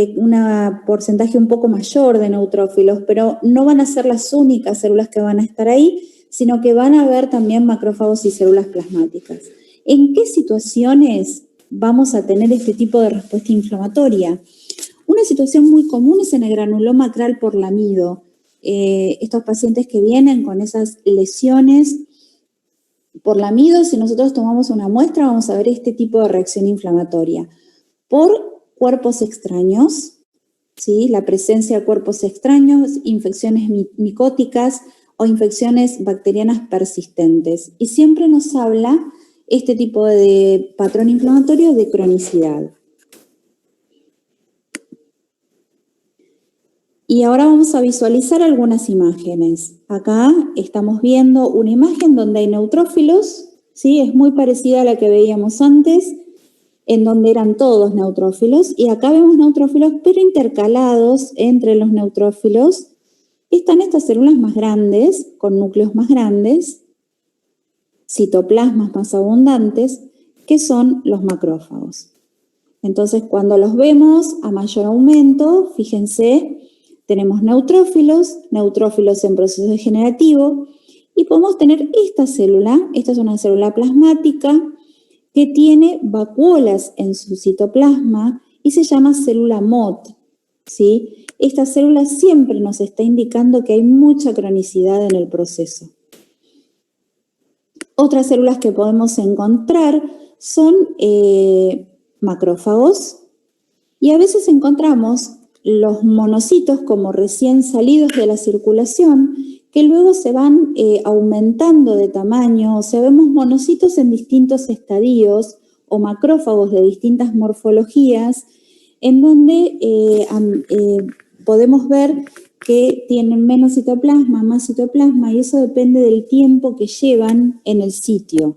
porcentaje un poco mayor de neutrófilos, pero no van a ser las únicas células que van a estar ahí, sino que van a haber también macrófagos y células plasmáticas. ¿En qué situaciones vamos a tener este tipo de respuesta inflamatoria? Una situación muy común es en el granuloma acral por lamido. Estos pacientes que vienen con esas lesiones por lamido, si nosotros tomamos una muestra, vamos a ver este tipo de reacción inflamatoria. Por cuerpos extraños, ¿sí? La presencia de cuerpos extraños, infecciones micóticas o infecciones bacterianas persistentes. Y siempre nos habla este tipo de patrón inflamatorio de cronicidad. Y ahora vamos a visualizar algunas imágenes. Acá estamos viendo una imagen donde hay neutrófilos, ¿sí? Es muy parecida a la que veíamos antes, en donde eran todos neutrófilos, y acá vemos neutrófilos, pero intercalados entre los neutrófilos están estas células más grandes, con núcleos más grandes, citoplasmas más abundantes, que son los macrófagos. Entonces, cuando los vemos a mayor aumento, fíjense, tenemos neutrófilos en proceso degenerativo, y podemos tener esta célula. Esta es una célula plasmática que tiene vacuolas en su citoplasma y se llama célula MOT, ¿sí? Esta célula siempre nos está indicando que hay mucha cronicidad en el proceso. Otras células que podemos encontrar son macrófagos, y a veces encontramos los monocitos como recién salidos de la circulación, que luego se van aumentando de tamaño. O sea, vemos monocitos en distintos estadios o macrófagos de distintas morfologías, en donde podemos ver que tienen menos citoplasma, más citoplasma, y eso depende del tiempo que llevan en el sitio.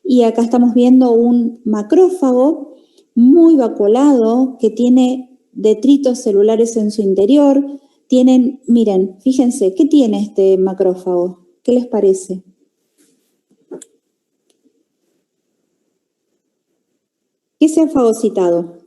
Y acá estamos viendo un macrófago muy vacuolado que tiene detritos celulares en su interior. Miren, fíjense, ¿qué tiene este macrófago? ¿Qué les parece? ¿Qué se ha fagocitado?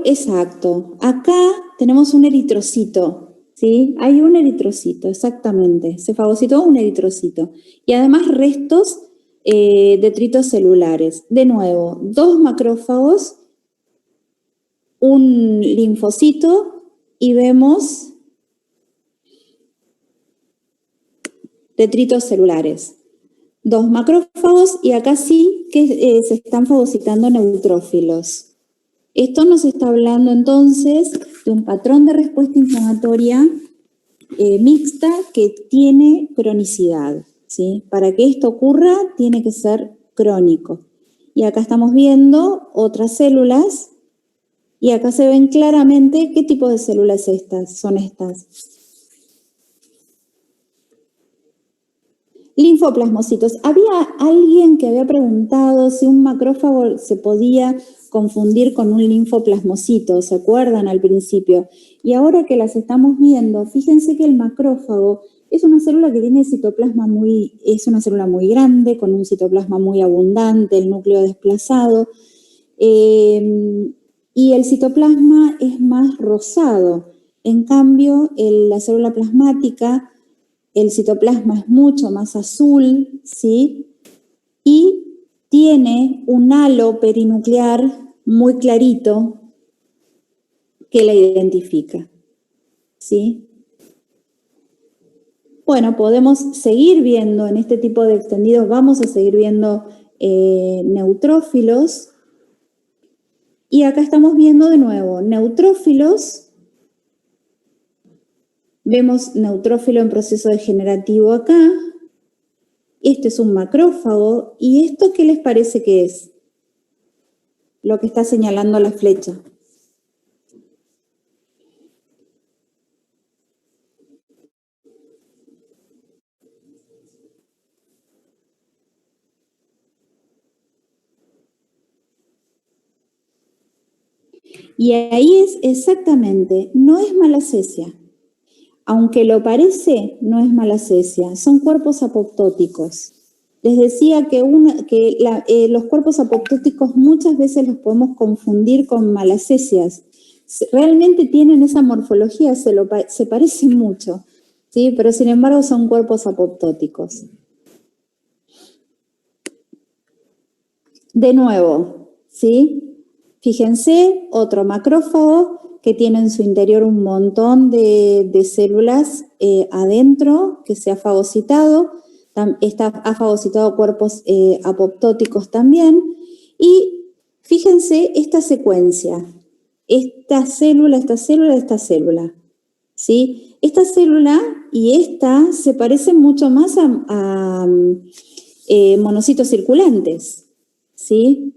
Exacto. Acá tenemos un eritrocito, ¿sí? Hay un eritrocito, exactamente. Se fagocitó un eritrocito. Y además restos detritos celulares. De nuevo, 2 macrófagos, un linfocito, y vemos detritos celulares. 2 macrófagos, y acá sí que se están fagocitando neutrófilos. Esto nos está hablando entonces de un patrón de respuesta inflamatoria mixta que tiene cronicidad, ¿sí? Para que esto ocurra tiene que ser crónico. Y acá estamos viendo otras células Y acá se ven claramente qué tipo de células son estas. Linfoplasmocitos. Había alguien que había preguntado si un macrófago se podía confundir con un linfoplasmocito, ¿se acuerdan al principio? Y ahora que las estamos viendo, fíjense que el macrófago es una célula que tiene citoplasma es una célula muy grande, con un citoplasma muy abundante, el núcleo desplazado, y el citoplasma es más rosado. En cambio, la célula plasmática, el citoplasma es mucho más azul, ¿sí? Y tiene un halo perinuclear muy clarito que la identifica, ¿sí? Bueno, podemos seguir viendo en este tipo de extendidos, vamos a seguir viendo neutrófilos. Y acá estamos viendo de nuevo neutrófilos. Vemos neutrófilo en proceso degenerativo acá. Este es un macrófago. ¿Y esto qué les parece que es? Lo que está señalando la flecha. Y ahí es exactamente, no es malacesia. Aunque lo parece, no es malacesia, son cuerpos apoptóticos. Les decía que los cuerpos apoptóticos muchas veces los podemos confundir con malacesias. Realmente tienen esa morfología, se parecen mucho, ¿sí? Pero sin embargo son cuerpos apoptóticos. De nuevo, ¿sí? Fíjense, otro macrófago que tiene en su interior un montón de células adentro que se ha fagocitado. Ha fagocitado cuerpos apoptóticos también. Y fíjense esta secuencia. Esta célula, esta célula, esta célula. ¿Sí? Esta célula y esta se parecen mucho más a monocitos circulantes. ¿Sí?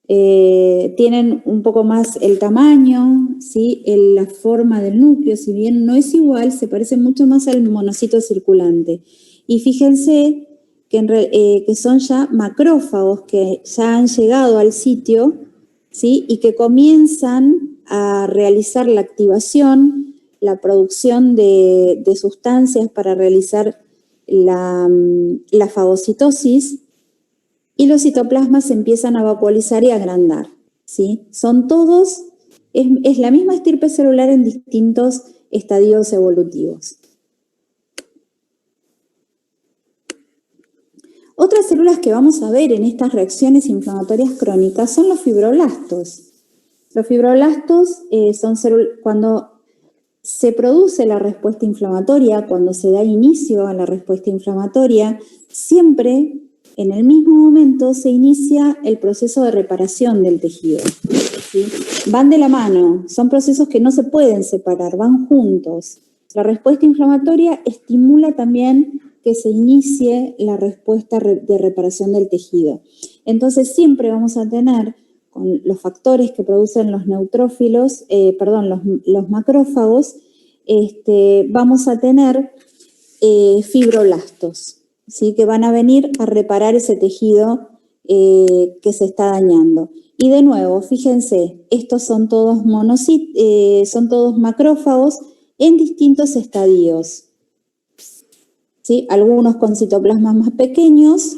Tienen un poco más el tamaño, ¿sí? La forma del núcleo, si bien no es igual, se parece mucho más al monocito circulante. Y fíjense que son ya macrófagos que ya han llegado al sitio, ¿sí? Y que comienzan a realizar la activación, la producción de sustancias para realizar la fagocitosis. Y los citoplasmas se empiezan a vacuolizar y a agrandar, ¿sí? Son todos, es la misma estirpe celular en distintos estadios evolutivos. Otras células que vamos a ver en estas reacciones inflamatorias crónicas son los fibroblastos. Los fibroblastos son células, cuando se produce la respuesta inflamatoria, cuando se da inicio a la respuesta inflamatoria, siempre en el mismo momento se inicia el proceso de reparación del tejido, ¿sí? Van de la mano, son procesos que no se pueden separar, van juntos. La respuesta inflamatoria estimula también que se inicie la respuesta de reparación del tejido. Entonces siempre vamos a tener con los factores que producen los neutrófilos, los macrófagos, vamos a tener fibroblastos. ¿Sí? Que van a venir a reparar ese tejido que se está dañando. Y de nuevo, fíjense, estos son todos son todos macrófagos en distintos estadios. ¿Sí? Algunos con citoplasmas más pequeños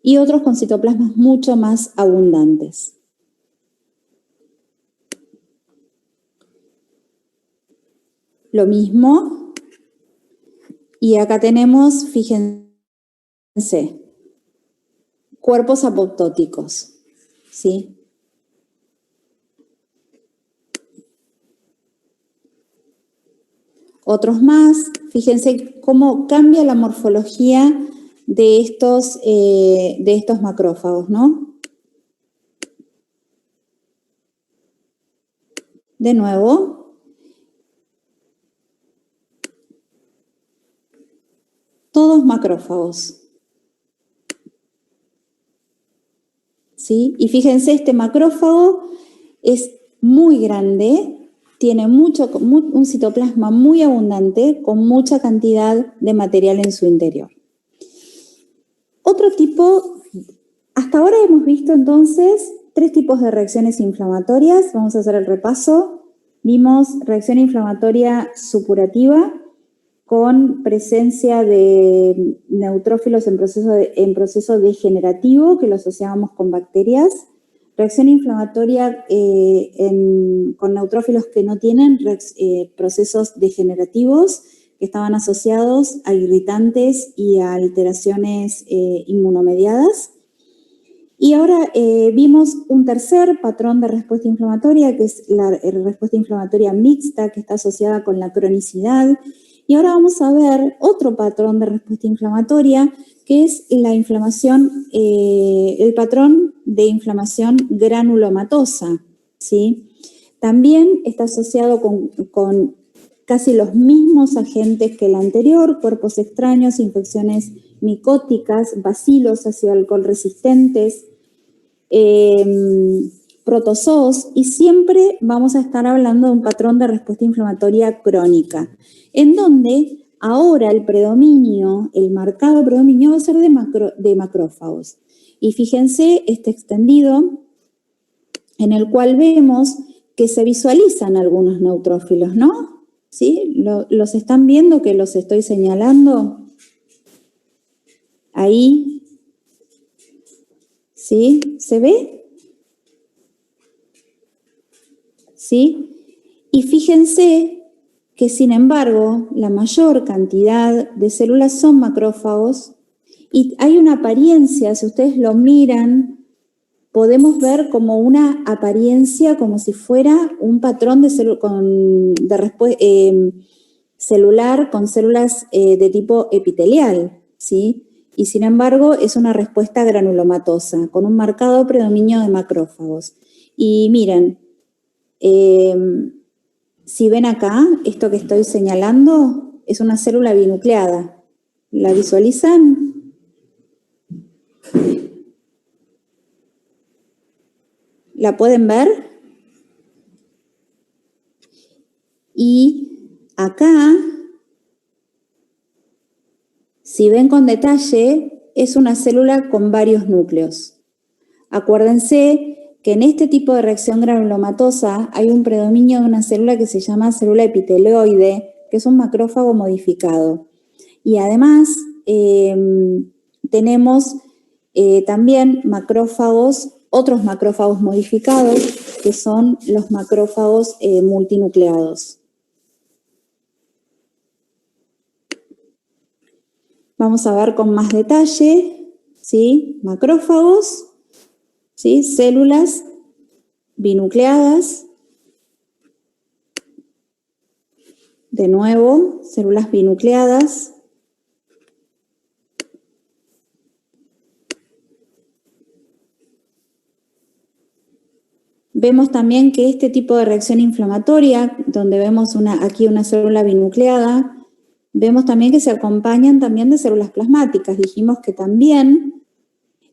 y otros con citoplasmas mucho más abundantes. Lo mismo. Y acá tenemos, fíjense, cuerpos apoptóticos, ¿sí? Otros más, fíjense cómo cambia la morfología de estos macrófagos, ¿no? De nuevo. Todos macrófagos. ¿Sí? Y fíjense, este macrófago muy grande, tiene un citoplasma muy abundante con mucha cantidad de material en su interior. Otro tipo, hasta ahora hemos visto entonces 3 tipos de reacciones inflamatorias. Vamos a hacer el repaso. Vimos reacción inflamatoria supurativa con presencia de neutrófilos en proceso degenerativo, que lo asociábamos con bacterias. Reacción inflamatoria con neutrófilos que no tienen procesos degenerativos, que estaban asociados a irritantes y a alteraciones inmunomediadas. Y ahora vimos un tercer patrón de respuesta inflamatoria, que es la respuesta inflamatoria mixta, que está asociada con la cronicidad. Y ahora vamos a ver otro patrón de respuesta inflamatoria, que es la inflamación, el patrón de inflamación granulomatosa, ¿sí? También está asociado con casi los mismos agentes que el anterior: cuerpos extraños, infecciones micóticas, bacilos ácido alcohol resistentes, protozoos, y siempre vamos a estar hablando de un patrón de respuesta inflamatoria crónica, en donde ahora el marcado predominio va a ser de macrófagos. Y fíjense este extendido en el cual vemos que se visualizan algunos neutrófilos, ¿no? ¿Sí? ¿Los están viendo que los estoy señalando? Ahí. ¿Sí? ¿Se ve? ¿Sí? Y fíjense que, sin embargo, la mayor cantidad de células son macrófagos y hay una apariencia, si ustedes lo miran, podemos ver como una apariencia como si fuera un patrón celular con células de tipo epitelial, ¿sí? Y sin embargo es una respuesta granulomatosa con un marcado predominio de macrófagos. Y miren, si ven acá, esto que estoy señalando es una célula binucleada. ¿La visualizan? ¿La pueden ver? Y acá, si ven con detalle, es una célula con varios núcleos. Acuérdense que en este tipo de reacción granulomatosa hay un predominio de una célula que se llama célula epitelioide, que es un macrófago modificado. Y además tenemos también otros macrófagos modificados, que son los macrófagos multinucleados. Vamos a ver con más detalle, ¿sí? Macrófagos, ¿sí? Células binucleadas. De nuevo, células binucleadas. Vemos también que este tipo de reacción inflamatoria, donde vemos aquí una célula binucleada, vemos también que se acompañan también de células plasmáticas. Dijimos que también,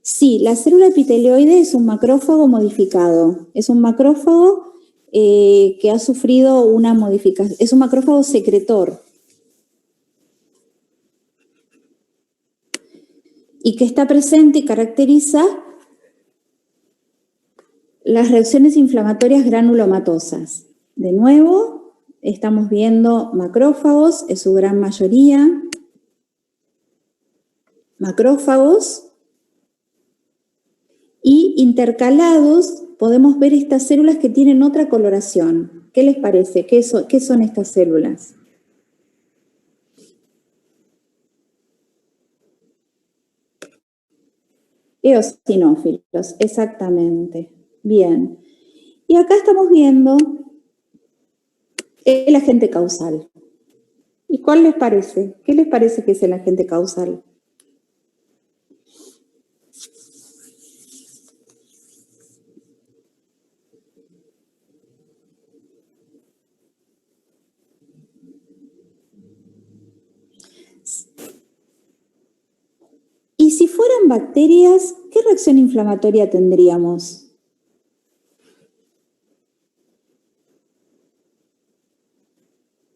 sí, la célula epitelioide es un macrófago modificado, es un macrófago que ha sufrido una modificación, es un macrófago secretor y que está presente y caracteriza las reacciones inflamatorias granulomatosas. De nuevo, estamos viendo macrófagos, en su gran mayoría. Macrófagos. Y intercalados podemos ver estas células que tienen otra coloración. ¿Qué les parece? ¿Qué son estas células? Eosinófilos, exactamente. Bien. Y acá estamos viendo el agente causal. ¿Y cuál les parece? ¿Qué les parece que es el agente causal? Y si fueran bacterias, ¿qué reacción inflamatoria tendríamos?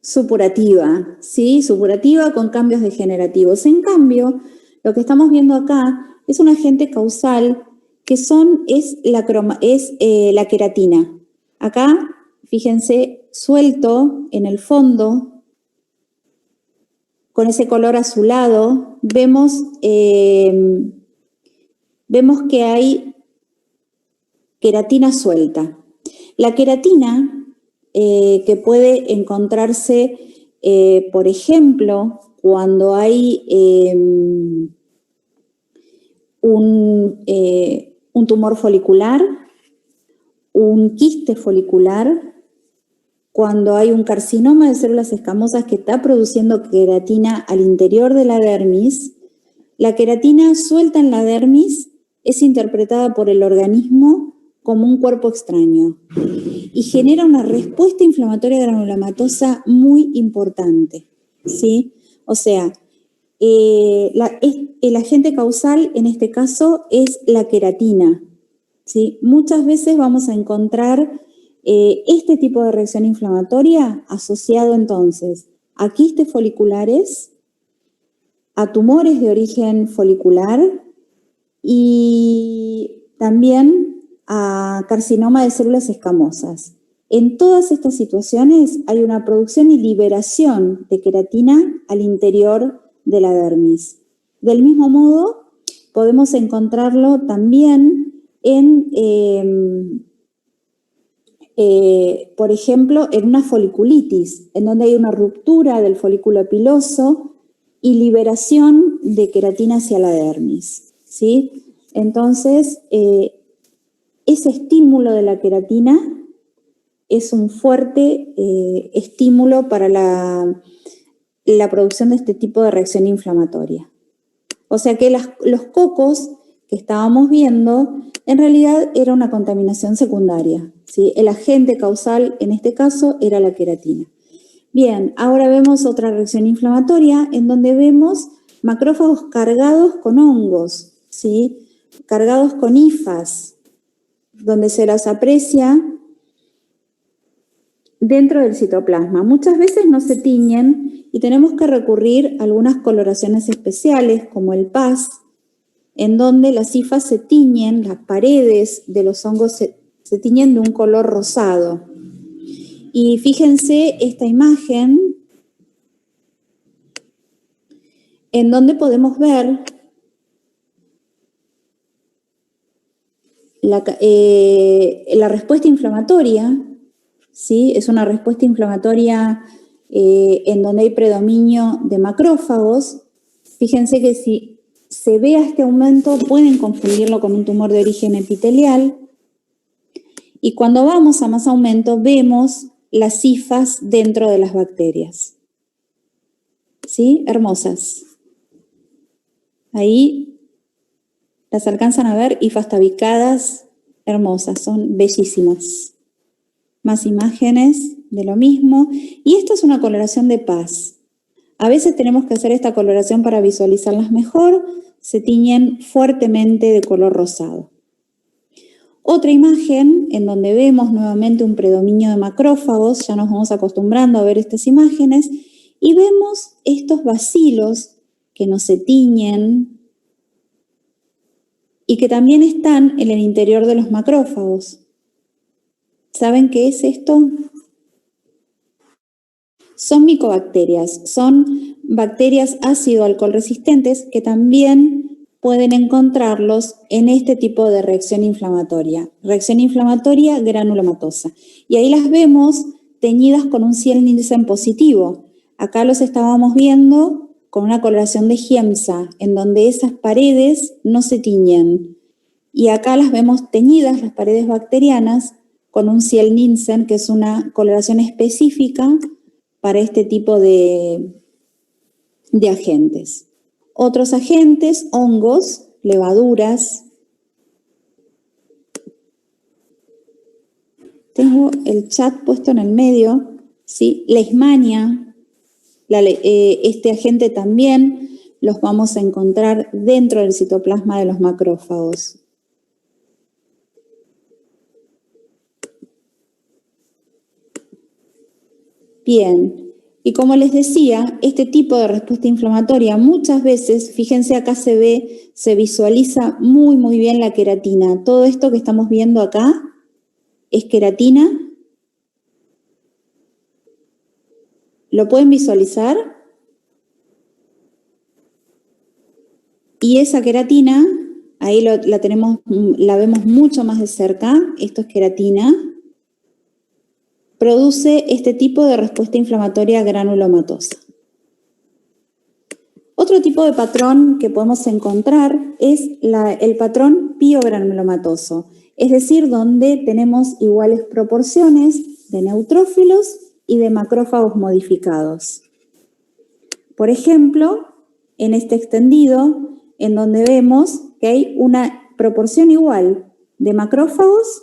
supurativa, ¿sí? Supurativa con cambios degenerativos. En cambio, lo que estamos viendo acá es un agente causal que es la queratina. Acá, fíjense, suelto en el fondo, con ese color azulado, vemos que hay queratina suelta. La queratina que puede encontrarse, por ejemplo, cuando hay un tumor folicular, un quiste folicular, cuando hay un carcinoma de células escamosas que está produciendo queratina al interior de la dermis. La queratina suelta en la dermis es interpretada por el organismo como un cuerpo extraño y genera una respuesta inflamatoria granulomatosa muy importante, ¿sí? O sea, el agente causal en este caso es la queratina, ¿sí? Muchas veces vamos a encontrar este tipo de reacción inflamatoria asociado entonces a quistes foliculares, a tumores de origen folicular y también a carcinoma de células escamosas. En todas estas situaciones hay una producción y liberación de queratina al interior de la dermis. Del mismo modo, podemos encontrarlo también por ejemplo, en una foliculitis, en donde hay una ruptura del folículo piloso y liberación de queratina hacia la dermis, ¿sí? Entonces, ese estímulo de la queratina es un fuerte estímulo para la producción de este tipo de reacción inflamatoria. O sea que los cocos que estábamos viendo, en realidad era una contaminación secundaria, ¿sí? El agente causal en este caso era la queratina. Bien, ahora vemos otra reacción inflamatoria en donde vemos macrófagos cargados con hongos, ¿sí? Cargados con hifas, donde se las aprecia dentro del citoplasma. Muchas veces no se tiñen y tenemos que recurrir a algunas coloraciones especiales, como el PAS, en donde las hifas se tiñen, las paredes de los hongos se tiñen de un color rosado. Y fíjense esta imagen en donde podemos ver la respuesta inflamatoria, ¿sí? Es una respuesta inflamatoria en donde hay predominio de macrófagos. Fíjense que si se ve este aumento, pueden confundirlo con un tumor de origen epitelial. Y cuando vamos a más aumento, vemos las hifas dentro de las bacterias. ¿Sí? Hermosas. Ahí las alcanzan a ver, hifas tabicadas, hermosas, son bellísimas. Más imágenes de lo mismo. Y esto es una coloración de PAS. A veces tenemos que hacer esta coloración para visualizarlas mejor. Se tiñen fuertemente de color rosado. Otra imagen en donde vemos nuevamente un predominio de macrófagos, ya nos vamos acostumbrando a ver estas imágenes, y vemos estos bacilos que no se tiñen y que también están en el interior de los macrófagos. ¿Saben qué es esto? Son micobacterias, son bacterias ácido-alcohol resistentes que también pueden encontrarlos en este tipo de reacción inflamatoria granulomatosa. Y ahí las vemos teñidas con un Ciel-Nielsen positivo. Acá los estábamos viendo con una coloración de Giemsa, en donde esas paredes no se tiñen. Y acá las vemos teñidas, las paredes bacterianas, con un Ciel-Nielsen, que es una coloración específica para este tipo de agentes. Otros agentes, hongos, levaduras. Tengo el chat puesto en el medio, ¿sí? Leishmania, este agente también los vamos a encontrar dentro del citoplasma de los macrófagos. Bien, Y como les decía, este tipo de respuesta inflamatoria muchas veces, fíjense acá se visualiza muy bien la queratina. Todo esto que estamos viendo acá es queratina. ¿Lo pueden visualizar? Y esa queratina, ahí la vemos mucho más de cerca, esto es queratina, produce este tipo de respuesta inflamatoria granulomatosa. Otro tipo de patrón que podemos encontrar es el patrón piogranulomatoso, es decir, donde tenemos iguales proporciones de neutrófilos y de macrófagos modificados. Por ejemplo, en este extendido, en donde vemos que hay una proporción igual de macrófagos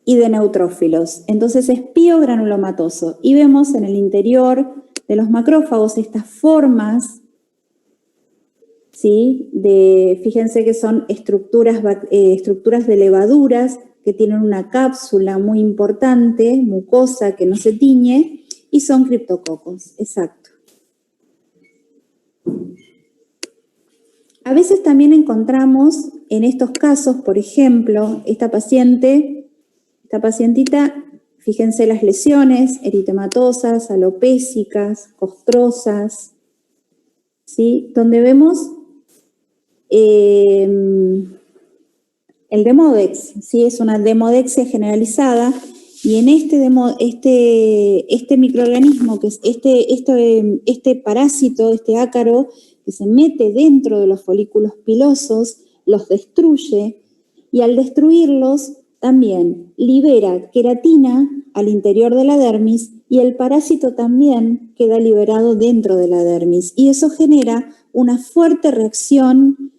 y de neutrófilos. Entonces es piogranulomatoso. Y vemos en el interior de los macrófagos estas formas, ¿sí? Fíjense que son estructuras de levaduras que tienen una cápsula muy importante, mucosa, que no se tiñe, y son criptococos, exacto. A veces también encontramos en estos casos, por ejemplo, esta pacientita, fíjense las lesiones eritematosas, alopésicas, costrosas, ¿sí? Donde vemos el demodex, ¿sí? Es una demodexia generalizada, y en este microorganismo, que es este parásito, este ácaro, que se mete dentro de los folículos pilosos, los destruye, y al destruirlos también libera queratina al interior de la dermis, y el parásito también queda liberado dentro de la dermis, y eso genera una fuerte reacción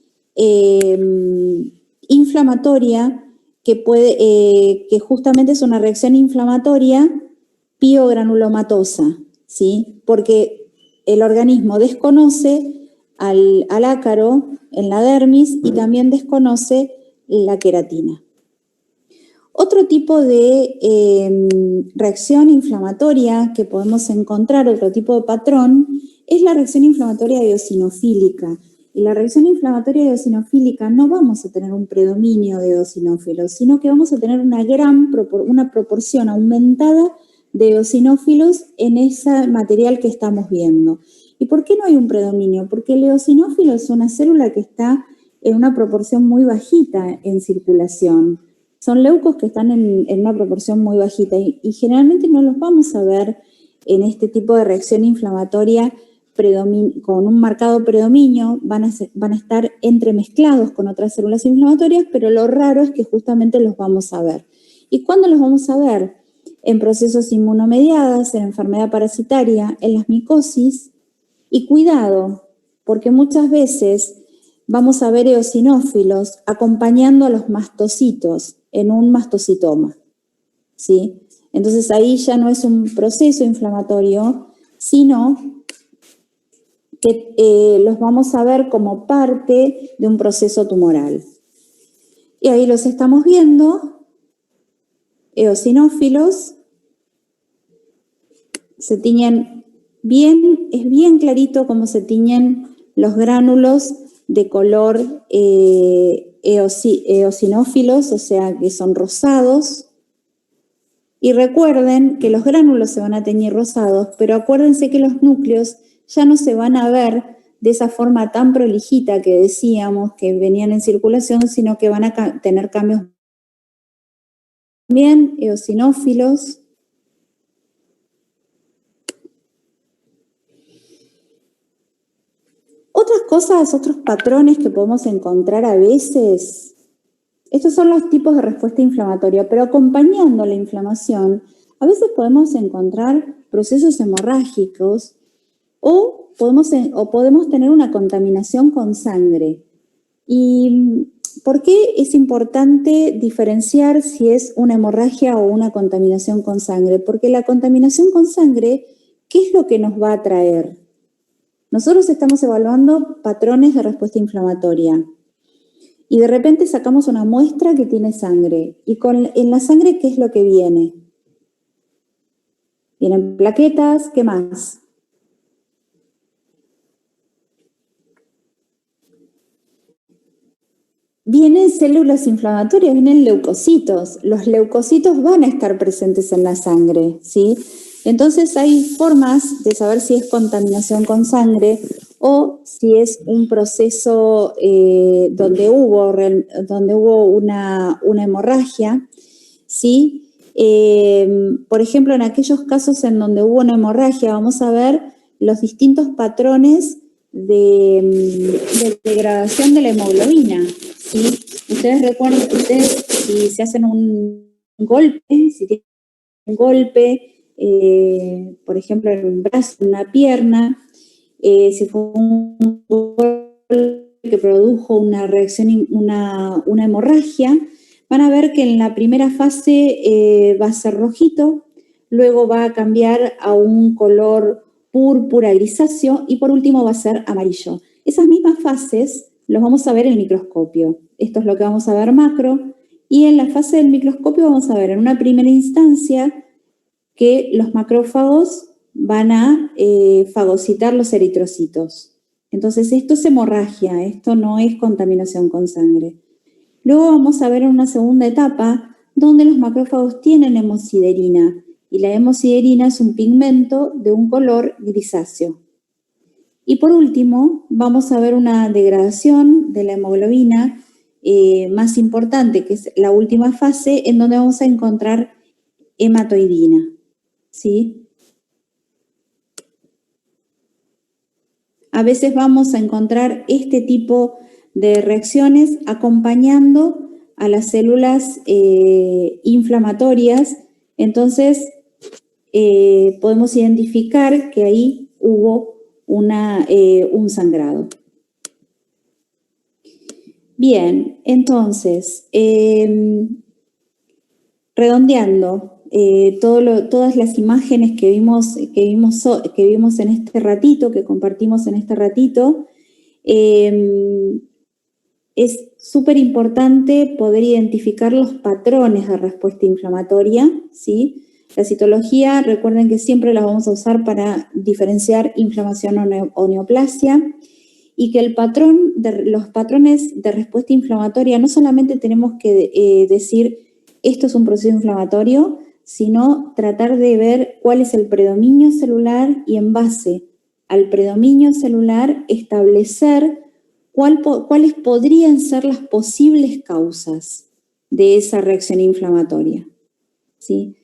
inflamatoria que justamente es una reacción inflamatoria piogranulomatosa, ¿sí? Porque el organismo desconoce al ácaro en la dermis y también desconoce la queratina. Otro tipo de reacción inflamatoria que podemos encontrar, otro tipo de patrón, es la reacción inflamatoria eosinofílica. Y la reacción inflamatoria eosinofílica no vamos a tener un predominio de eosinófilos, sino que vamos a tener una proporción aumentada de eosinófilos en ese material que estamos viendo. ¿Y por qué no hay un predominio? Porque el eosinófilo es una célula que está en una proporción muy bajita en circulación. Son leucos que están en una proporción muy bajita y generalmente no los vamos a ver en este tipo de reacción inflamatoria con un marcado predominio, van a estar entremezclados con otras células inflamatorias, pero lo raro es que justamente los vamos a ver. ¿Y cuándo los vamos a ver? En procesos inmunomediados, en enfermedad parasitaria, en las micosis. Y cuidado, porque muchas veces vamos a ver eosinófilos acompañando a los mastocitos en un mastocitoma, ¿sí? Entonces ahí ya no es un proceso inflamatorio, sino que los vamos a ver como parte de un proceso tumoral. Y ahí los estamos viendo, eosinófilos, se tiñen bien, es bien clarito cómo se tiñen los gránulos de color eosinófilos, o sea que son rosados. Y recuerden que los gránulos se van a teñir rosados, pero acuérdense que los núcleos ya no se van a ver de esa forma tan prolijita que decíamos que venían en circulación, sino que van a tener cambios también eosinófilos. Otras cosas, otros patrones que podemos encontrar a veces, estos son los tipos de respuesta inflamatoria, pero acompañando la inflamación, a veces podemos encontrar procesos hemorrágicos o podemos tener una contaminación con sangre. ¿Y por qué es importante diferenciar si es una hemorragia o una contaminación con sangre? Porque la contaminación con sangre, ¿qué es lo que nos va a traer? Nosotros estamos evaluando patrones de respuesta inflamatoria y de repente sacamos una muestra que tiene sangre. ¿Y en la sangre qué es lo que viene? Vienen plaquetas, ¿qué más? Vienen células inflamatorias, vienen leucocitos. Los leucocitos van a estar presentes en la sangre, ¿sí? Entonces hay formas de saber si es contaminación con sangre o si es un proceso donde hubo una hemorragia, ¿sí? Por ejemplo, en aquellos casos en donde hubo una hemorragia, vamos a ver los distintos patrones de degradación de la hemoglobina, ¿sí? Ustedes recuerdan, si se hacen un golpe, si tienen un golpe, por ejemplo, en un brazo, en una pierna, si fue un golpe que produjo una reacción, una hemorragia, van a ver que en la primera fase va a ser rojito, luego va a cambiar a un color púrpura grisáceo y por último va a ser amarillo. Esas mismas fases los vamos a ver en el microscopio. Esto es lo que vamos a ver macro y en la fase del microscopio vamos a ver en una primera instancia que los macrófagos van a fagocitar los eritrocitos. Entonces esto es hemorragia, esto no es contaminación con sangre. Luego vamos a ver en una segunda etapa donde los macrófagos tienen hemosiderina y la hemosiderina es un pigmento de un color grisáceo. Y por último vamos a ver una degradación de la hemoglobina más importante, que es la última fase, en donde vamos a encontrar hematoidina, ¿sí? A veces vamos a encontrar este tipo de reacciones acompañando a las células inflamatorias, entonces podemos identificar que ahí hubo un sangrado. Bien, entonces, redondeando, todas las imágenes que vimos en este ratito, que compartimos en este ratito, es súper importante poder identificar los patrones de respuesta inflamatoria, ¿sí? La citología, recuerden que siempre la vamos a usar para diferenciar inflamación o neoplasia, y que los patrones de respuesta inflamatoria no solamente tenemos que decir esto es un proceso inflamatorio, sino tratar de ver cuál es el predominio celular y en base al predominio celular establecer cuáles podrían ser las posibles causas de esa reacción inflamatoria, ¿sí?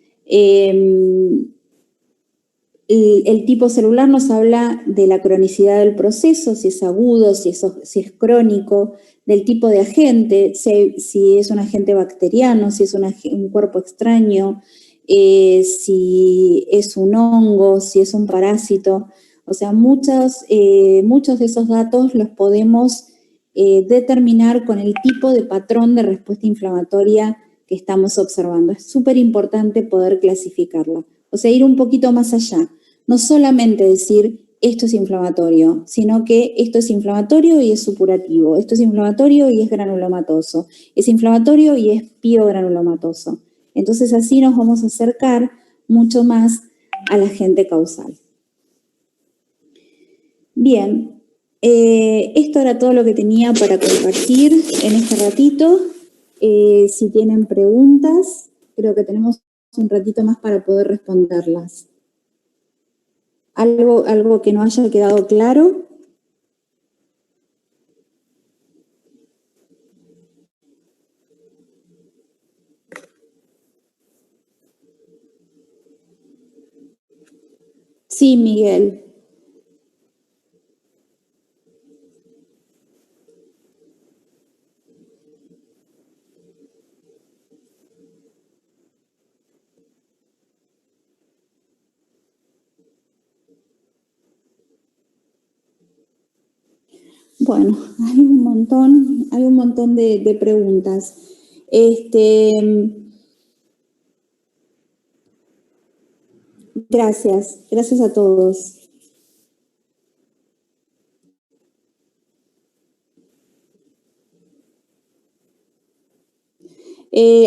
El tipo celular nos habla de la cronicidad del proceso, si es agudo, si es crónico, del tipo de agente, si es un agente bacteriano, si es un cuerpo extraño, si es un hongo, si es un parásito. O sea, muchos de esos datos los podemos determinar con el tipo de patrón de respuesta inflamatoria que estamos observando. Es súper importante poder clasificarla. O sea, ir un poquito más allá. No solamente decir esto es inflamatorio, sino que esto es inflamatorio y es supurativo, esto es inflamatorio y es granulomatoso, es inflamatorio y es piogranulomatoso. Entonces así nos vamos a acercar mucho más al agente causal. Bien, esto era todo lo que tenía para compartir en este ratito. Si tienen preguntas, creo que tenemos un ratito más para poder responderlas. ¿Algo que no haya quedado claro? Sí, Miguel. Bueno, hay un montón de preguntas. Gracias a todos.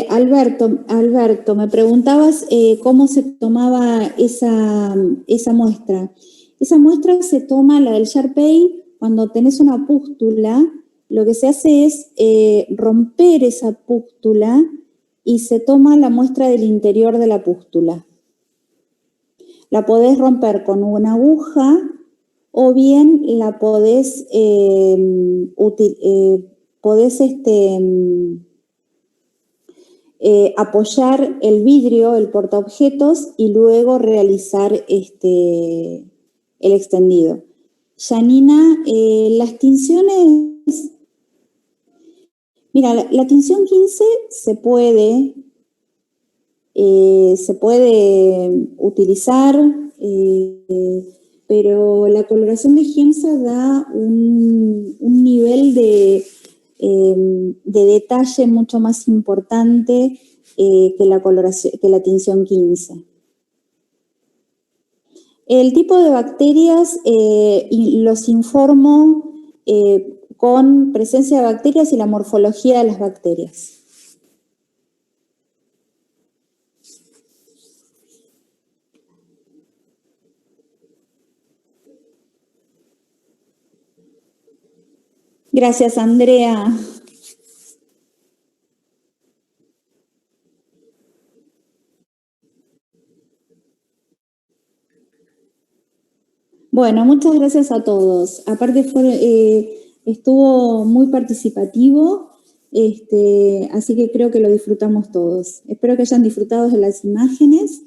Alberto, me preguntabas cómo se tomaba esa muestra. Esa muestra se toma, la del Sharpei, cuando tenés una pústula, lo que se hace es romper esa pústula y se toma la muestra del interior de la pústula. La podés romper con una aguja o bien la podés, apoyar el vidrio, el portaobjetos, y luego realizar el extendido. Janina, las tinciones... Mira, la tinción 15 se puede utilizar, pero la coloración de Giemsa da un nivel de detalle mucho más importante que la tinción 15. El tipo de bacterias los informo con presencia de bacterias y la morfología de las bacterias. Gracias, Andrea. Bueno, muchas gracias a todos. Aparte estuvo muy participativo, así que creo que lo disfrutamos todos. Espero que hayan disfrutado de las imágenes.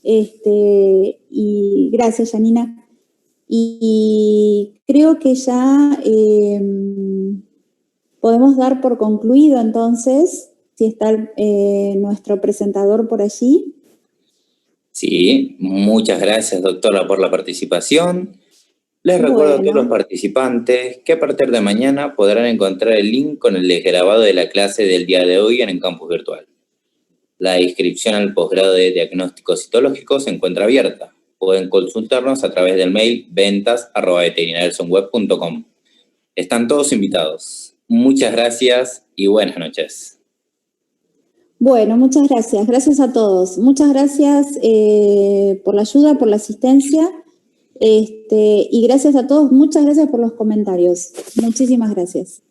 Y gracias, Janina. Y creo que ya podemos dar por concluido entonces, si está nuestro presentador por allí. Sí, muchas gracias, doctora, por la participación. Les recuerdo a todos los participantes que a partir de mañana podrán encontrar el link con el desgrabado de la clase del día de hoy en el campus virtual. La inscripción al posgrado de diagnóstico citológico se encuentra abierta. Pueden consultarnos a través del mail ventas@veterinariasonweb.com. Están todos invitados. Muchas gracias y buenas noches. Bueno, muchas gracias. Gracias a todos. Muchas gracias por la ayuda, por la asistencia. Y gracias a todos. Muchas gracias por los comentarios. Muchísimas gracias.